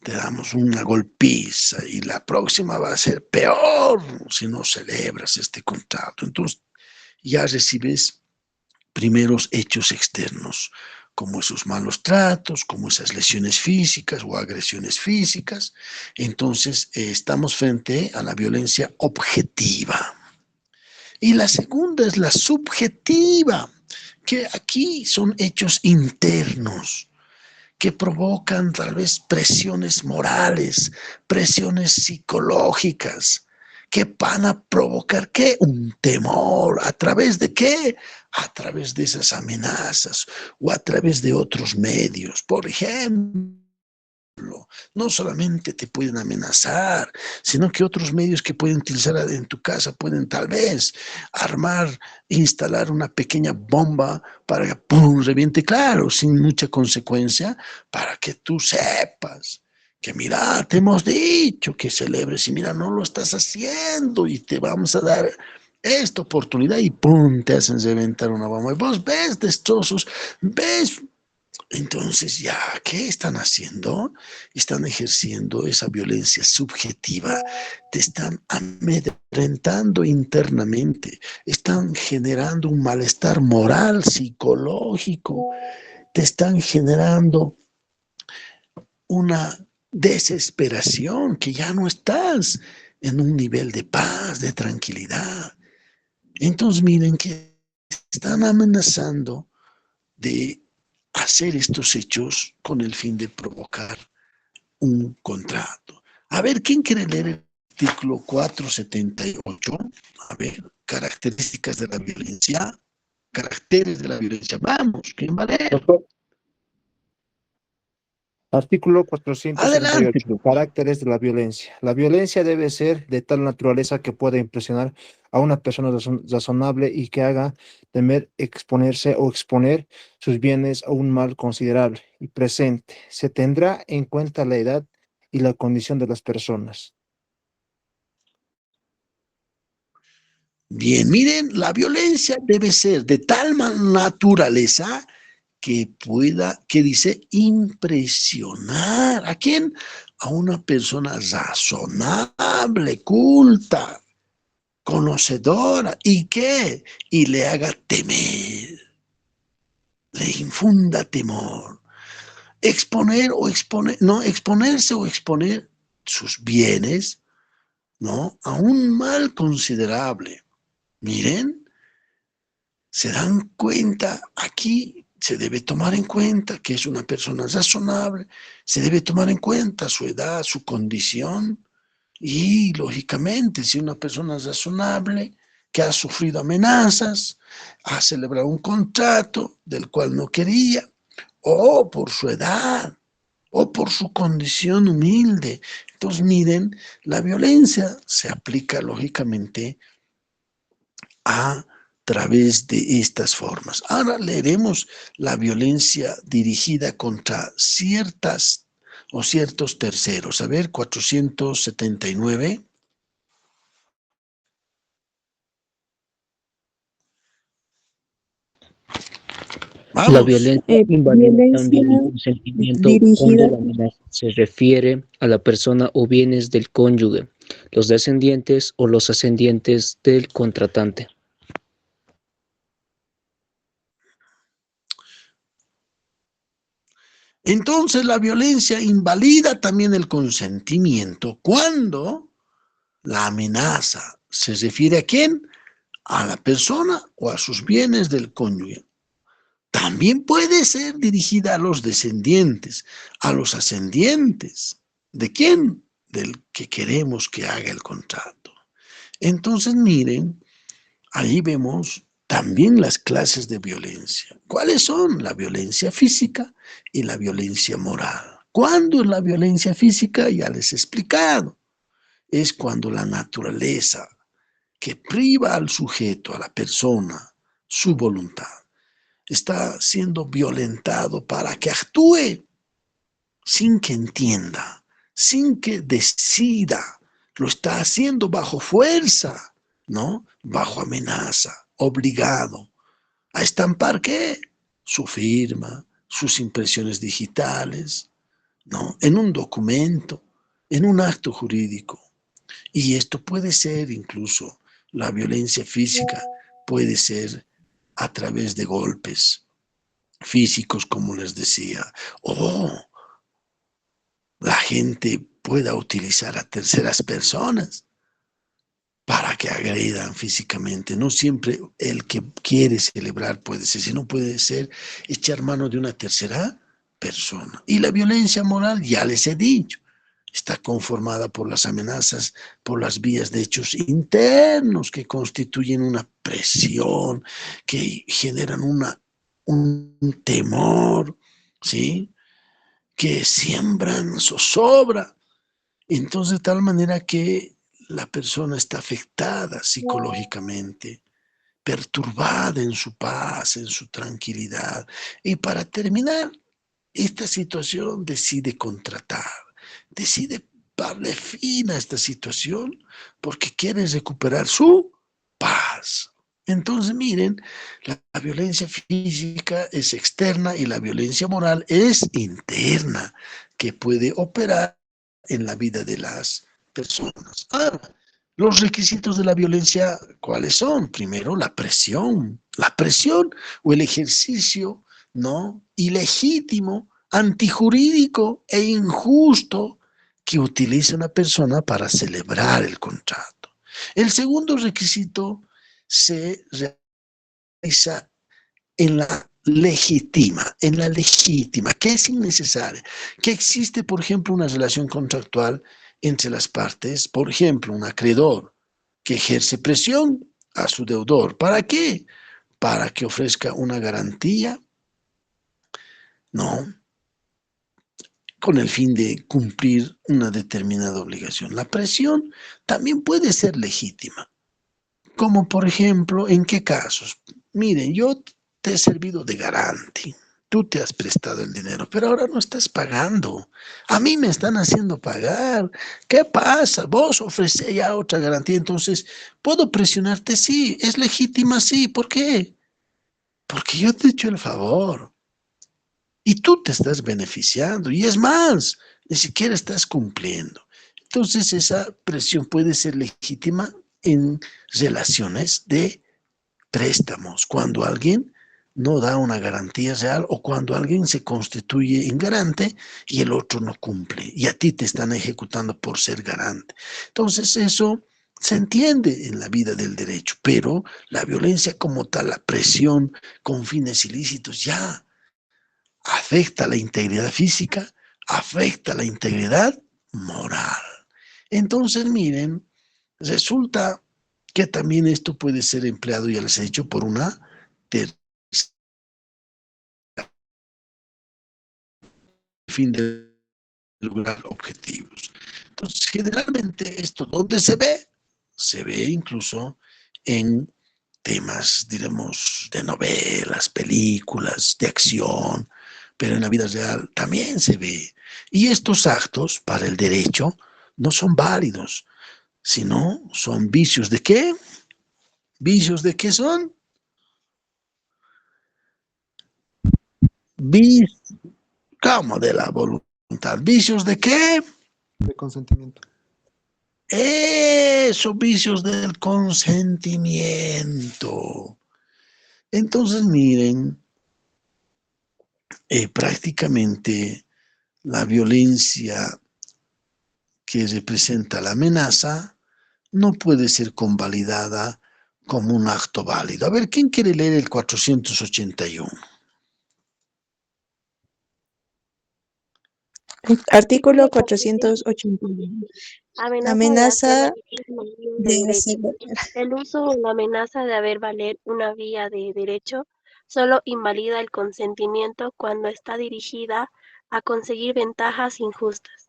Speaker 1: te damos una golpiza y la próxima va a ser peor si no celebras este contrato. Entonces, ya recibes primeros hechos externos, como esos malos tratos, como esas lesiones físicas o agresiones físicas. Entonces, estamos frente a la violencia objetiva. Y la segunda es la subjetiva, que aquí son hechos internos que provocan tal vez presiones morales, presiones psicológicas, que van a provocar ¿qué? Un temor. ¿A través de qué? A través de esas amenazas o a través de otros medios. Por ejemplo, no solamente te pueden amenazar, sino que otros medios que pueden utilizar en tu casa pueden tal vez instalar una pequeña bomba para que ¡pum! Reviente, claro, sin mucha consecuencia, para que tú sepas que mira, te hemos dicho que celebres y mira, no lo estás haciendo y te vamos a dar esta oportunidad y ¡pum! Te hacen reventar una bomba. Y vos ves destrozos, ves. Entonces ya, ¿qué están haciendo? Están ejerciendo esa violencia subjetiva, te están amedrentando internamente, están generando un malestar moral, psicológico, te están generando una desesperación que ya no estás en un nivel de paz, de tranquilidad. Entonces miren que están amenazando de hacer estos hechos con el fin de provocar un contrato. A ver, ¿quién quiere leer el artículo 478? A ver, características de la violencia, caracteres de la violencia. Vamos, ¿quién va a leer?
Speaker 4: Doctor, artículo 478,
Speaker 1: Adelante.
Speaker 4: caracteres de la violencia. La violencia debe ser de tal naturaleza que pueda impresionar a una persona razonable y que haga temer exponerse o exponer sus bienes a un mal considerable y presente. Se tendrá en cuenta la edad y la condición de las personas.
Speaker 1: Bien, miren, la violencia debe ser de tal naturaleza que pueda, que dice, impresionar. ¿A quién? A una persona razonable, culta, conocedora. ¿Y qué? Y le haga temer, le infunda temor. Exponerse o exponer sus bienes, ¿no? A un mal considerable. Miren, se dan cuenta, aquí se debe tomar en cuenta que es una persona razonable, se debe tomar en cuenta su edad, su condición, y lógicamente, si una persona es razonable, que ha sufrido amenazas, ha celebrado un contrato del cual no quería, o por su edad, o por su condición humilde. Entonces, miren, la violencia se aplica lógicamente a través de estas formas. Ahora leeremos la violencia dirigida contra ciertas o ciertos terceros. A ver, 479. Vamos.
Speaker 9: La violencia invalida también el consentimiento cuando la amenaza se refiere a la persona o bienes del cónyuge, los descendientes o los ascendientes del contratante.
Speaker 1: Entonces la violencia invalida también el consentimiento cuando la amenaza se refiere a quién, a la persona o a sus bienes del cónyuge. También puede ser dirigida a los descendientes, a los ascendientes. ¿De quién? Del que queremos que haga el contrato. Entonces miren, ahí vemos también las clases de violencia. ¿Cuáles son? La violencia física y la violencia moral. ¿Cuándo es la violencia física? Ya les he explicado. Es cuando la naturaleza que priva al sujeto, a la persona, su voluntad, está siendo violentado para que actúe sin que entienda, sin que decida, lo está haciendo bajo fuerza, ¿no? Bajo amenaza, obligado a estampar ¿qué? Su firma, sus impresiones digitales, ¿no? En un documento, en un acto jurídico. Y esto puede ser incluso la violencia física, puede ser a través de golpes físicos, como les decía, o la gente pueda utilizar a terceras personas para que agredan físicamente. No siempre el que quiere celebrar puede ser, sino puede ser echar mano de una tercera persona. Y la violencia moral, ya les he dicho, está conformada por las amenazas, por las vías de hechos internos que constituyen una presión, que generan un temor, ¿sí? Que siembran zozobra. Entonces, de tal manera que la persona está afectada psicológicamente, perturbada en su paz, en su tranquilidad. Y para terminar, esta situación decide contratar, decide darle fin a esta situación porque quiere recuperar su paz. Entonces, miren, la violencia física es externa y la violencia moral es interna, que puede operar en la vida de las personas. Ahora, los requisitos de la violencia, ¿cuáles son? Primero, la presión o el ejercicio, ¿no? Ilegítimo, antijurídico e injusto que utiliza una persona para celebrar el contrato. El segundo requisito se realiza en la legítima, que es innecesaria, que existe, por ejemplo, una relación contractual entre las partes, por ejemplo, un acreedor que ejerce presión a su deudor. ¿Para qué? Para que ofrezca una garantía, ¿no? Con el fin de cumplir una determinada obligación. La presión también puede ser legítima, como por ejemplo, ¿en qué casos? Miren, yo te he servido de garante, tú te has prestado el dinero, pero ahora no estás pagando. A mí me están haciendo pagar. ¿Qué pasa? Vos ofrecés ya otra garantía, entonces, ¿puedo presionarte? Sí. ¿Es legítima? Sí. ¿Por qué? Porque yo te he hecho el favor. Y tú te estás beneficiando. Y es más, ni siquiera estás cumpliendo. Entonces, esa presión puede ser legítima en relaciones de préstamos, cuando alguien no da una garantía real o cuando alguien se constituye en garante y el otro no cumple y a ti te están ejecutando por ser garante. Entonces eso se entiende en la vida del derecho, pero la violencia como tal, la presión con fines ilícitos ya afecta la integridad física, afecta la integridad moral. Entonces miren, resulta que también esto puede ser empleado, ya les he dicho, por una tercera fin de lograr objetivos. Entonces, generalmente esto, ¿dónde se ve? Se ve incluso en temas, diremos, de novelas, películas, de acción, pero en la vida real también se ve. Y estos actos para el derecho no son válidos, sino son vicios de ¿qué? ¿Vicios de qué son? ¿Cómo? De la voluntad. ¿Vicios de qué?
Speaker 10: De consentimiento.
Speaker 1: Eso, vicios del consentimiento. Entonces, miren, prácticamente la violencia que representa la amenaza no puede ser convalidada como un acto válido. A ver, ¿quién quiere leer el 481?
Speaker 11: Artículo 481.
Speaker 10: Amenaza
Speaker 11: de
Speaker 10: de
Speaker 11: hacer
Speaker 10: hacer valer. El uso o la amenaza de hacer valer una vía de derecho solo invalida el consentimiento cuando está dirigida a conseguir ventajas injustas.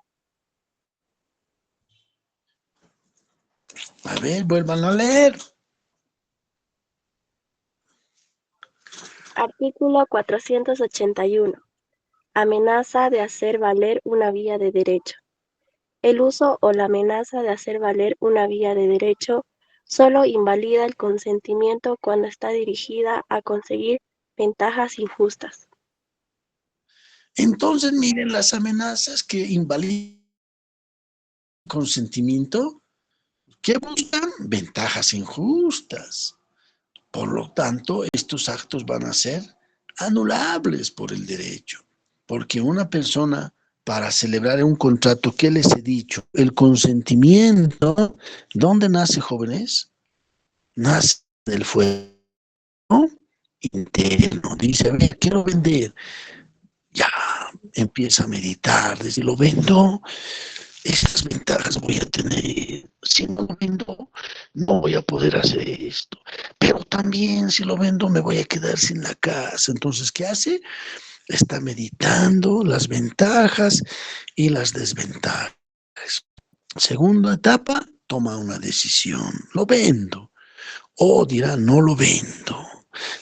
Speaker 1: A ver, vuelvan a leer.
Speaker 10: Artículo 481. Amenaza de hacer valer una vía de derecho. El uso o la amenaza de hacer valer una vía de derecho solo invalida el consentimiento cuando está dirigida a conseguir ventajas injustas.
Speaker 1: Entonces, miren las amenazas que invalidan el consentimiento, que buscan ventajas injustas. Por lo tanto, estos actos van a ser anulables por el derecho, porque una persona, para celebrar un contrato, ¿qué les he dicho? El consentimiento, ¿dónde nace, jóvenes? Nace del fuego interno. Dice, a ver, quiero vender. Ya empieza a meditar, desde lo vendo, esas ventajas voy a tener. Si no lo vendo, no voy a poder hacer esto. Pero también si lo vendo, me voy a quedar sin la casa. Entonces, ¿qué hace? Está meditando las ventajas y las desventajas. Segunda etapa, toma una decisión. Lo vendo. O dirá, no lo vendo.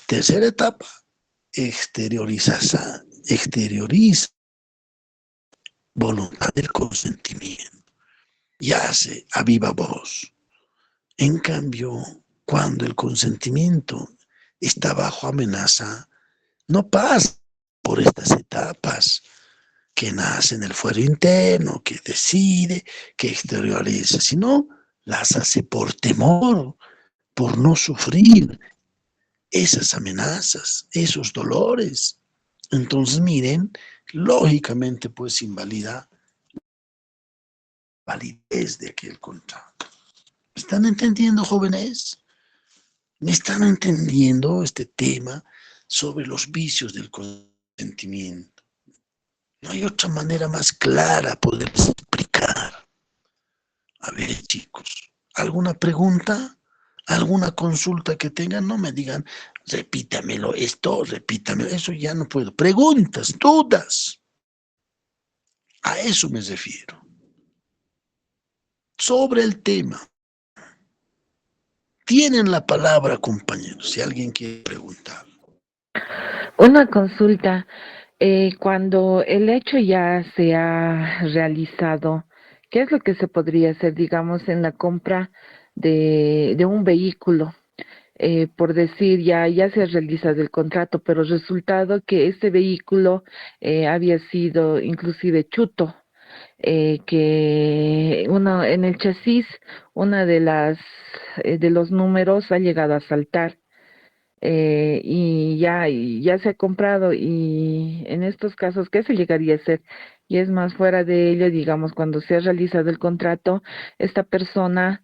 Speaker 1: Tercera etapa, exterioriza voluntad del consentimiento y hace a viva voz. En cambio, cuando el consentimiento está bajo amenaza, no pasa por estas etapas que nace en el fuero interno, que decide, que exterioriza, sino las hace por temor, por no sufrir esas amenazas, esos dolores. Entonces, miren, lógicamente, pues invalida la validez de aquel contrato. ¿Me están entendiendo, jóvenes? ¿Me están entendiendo este tema sobre los vicios del consentimiento? No hay otra manera más clara poder explicar. A ver, chicos, ¿alguna pregunta? ¿Alguna consulta que tengan? No me digan, repítamelo esto, repítamelo. Eso ya no puedo. Preguntas, dudas. A eso me refiero. Sobre el tema. Tienen la palabra, compañeros, si alguien quiere preguntar.
Speaker 12: Una consulta. Cuando el hecho ya se ha realizado, ¿qué es lo que se podría hacer, digamos, en la compra de un vehículo? Por decir, ya se ha realizado el contrato, pero resultado que este vehículo había sido inclusive chuto, que uno en el chasis, una de los números ha llegado a saltar. Y ya se ha comprado, y en estos casos, ¿qué se llegaría a hacer? Y es más, fuera de ello, digamos, cuando se ha realizado el contrato, esta persona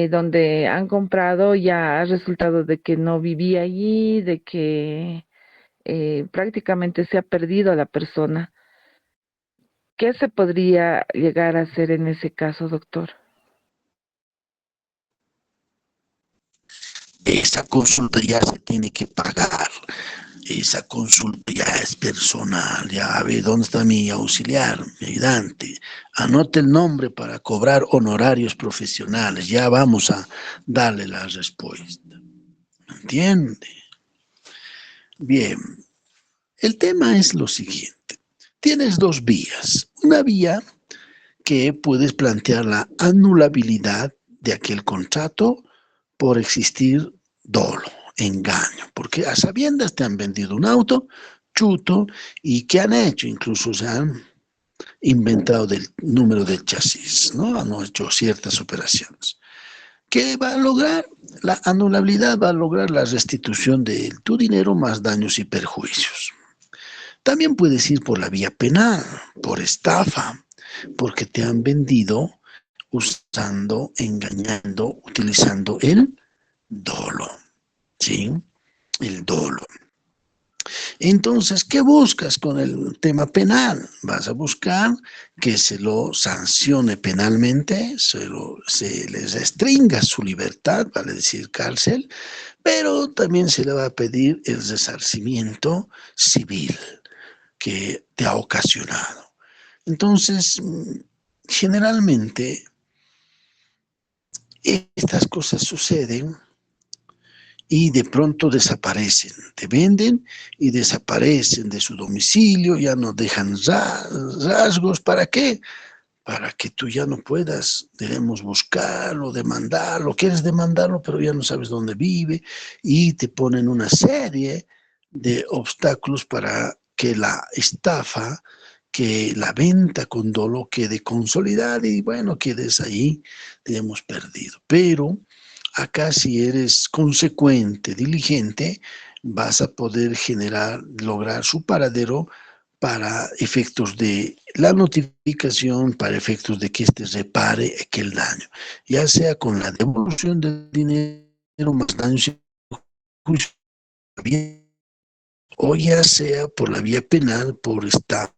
Speaker 12: donde han comprado ya ha resultado de que no vivía allí, de que prácticamente se ha perdido a la persona. ¿Qué se podría llegar a hacer en ese caso, doctor?
Speaker 1: Esa consulta ya se tiene que pagar. Esa consulta ya es personal. Ya, a ver, ¿dónde está mi auxiliar, mi ayudante? Anote el nombre para cobrar honorarios profesionales. Ya vamos a darle la respuesta. ¿Entiende? Bien. El tema es lo siguiente. Tienes dos vías. Una vía que puedes plantear la anulabilidad de aquel contrato por existir dolo, engaño, porque a sabiendas te han vendido un auto chuto, y ¿qué han hecho? Incluso se han inventado del número del chasis, ¿no? Han hecho ciertas operaciones. ¿Qué va a lograr? La anulabilidad va a lograr la restitución de tu dinero más daños y perjuicios. También puedes ir por la vía penal, por estafa, porque te han vendido usando, engañando, utilizando el dolo, ¿sí? El dolo. Entonces, ¿qué buscas con el tema penal? Vas a buscar que se lo sancione penalmente, se les restringa su libertad, vale decir cárcel, pero también se le va a pedir el resarcimiento civil que te ha ocasionado. Entonces, generalmente, estas cosas suceden y de pronto desaparecen, te venden y desaparecen de su domicilio, ya no dejan rasgos. ¿Para qué? Para que tú ya no puedas, debemos buscarlo, demandarlo, quieres demandarlo, pero ya no sabes dónde vive, y te ponen una serie de obstáculos para que la estafa, que la venta con dolo quede consolidada y bueno, quedes ahí, te hemos perdido. Pero acá si eres consecuente, diligente, vas a poder lograr su paradero para efectos de la notificación, para efectos de que éste repare aquel daño, ya sea con la devolución del dinero más daños y perjuicios, o ya sea por la vía penal, por estar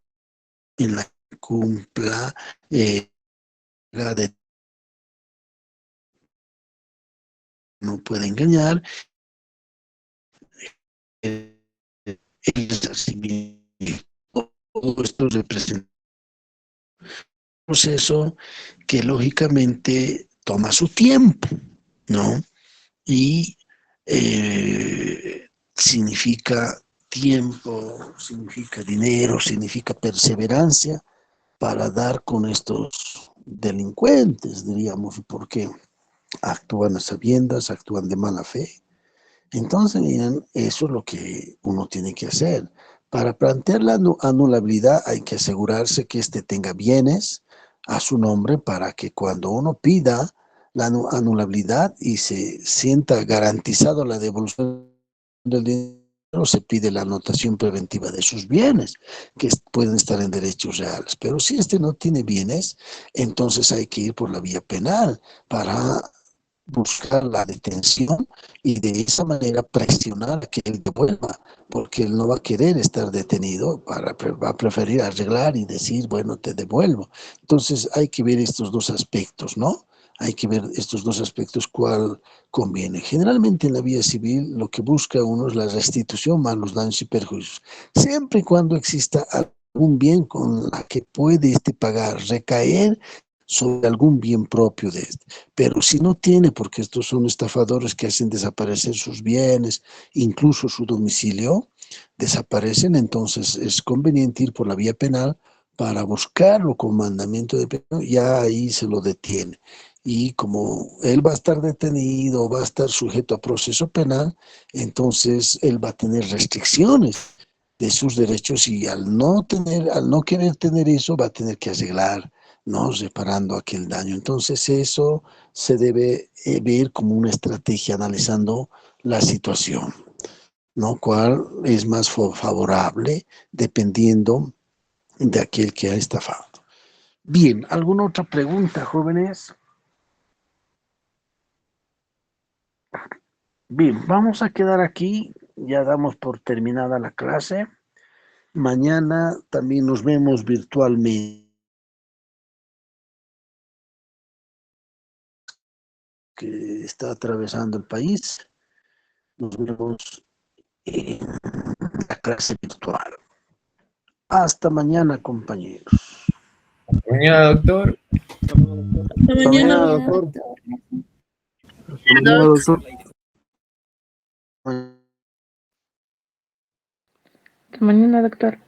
Speaker 1: en la que cumpla la de no puede engañar, el resarcimiento. Todo esto representa un proceso que lógicamente toma su tiempo, ¿no? Y significa tiempo, significa dinero, significa perseverancia para dar con estos delincuentes, diríamos, porque actúan a sabiendas, actúan de mala fe. Entonces, miren, eso es lo que uno tiene que hacer. Para plantear la anulabilidad hay que asegurarse que éste tenga bienes a su nombre para que cuando uno pida la anulabilidad y se sienta garantizado la devolución del dinero, se pide la anotación preventiva de sus bienes, que pueden estar en derechos reales. Pero si este no tiene bienes, entonces hay que ir por la vía penal para buscar la detención y de esa manera presionar a que él devuelva, porque él no va a querer estar detenido, va a preferir arreglar y decir, bueno, te devuelvo. Entonces hay que ver estos dos aspectos, ¿no? Hay que ver estos dos aspectos, cuál conviene. Generalmente en la vía civil lo que busca uno es la restitución más los daños y perjuicios, siempre y cuando exista algún bien con la que puede pagar, recaer sobre algún bien propio de este. Pero si no tiene, porque estos son estafadores que hacen desaparecer sus bienes, incluso su domicilio, desaparecen, entonces es conveniente ir por la vía penal para buscarlo con mandamiento de pena, ya ahí se lo detiene. Y como él va a estar detenido, va a estar sujeto a proceso penal, entonces él va a tener restricciones de sus derechos y al no querer tener eso, va a tener que arreglar, ¿no? Reparando aquel daño. Entonces eso se debe ver como una estrategia analizando la situación, ¿no? ¿Cuál es más favorable dependiendo de aquel que ha estafado? Bien, ¿alguna otra pregunta, jóvenes? Bien, vamos a quedar aquí, ya damos por terminada la clase. Mañana también nos vemos virtualmente, que está atravesando el país. Nos vemos en la clase virtual. Hasta mañana, compañeros.
Speaker 7: Hasta mañana, doctor.
Speaker 2: Hasta mañana, doctor.
Speaker 1: Hasta mañana, doctor.
Speaker 12: Hasta mañana, doctor.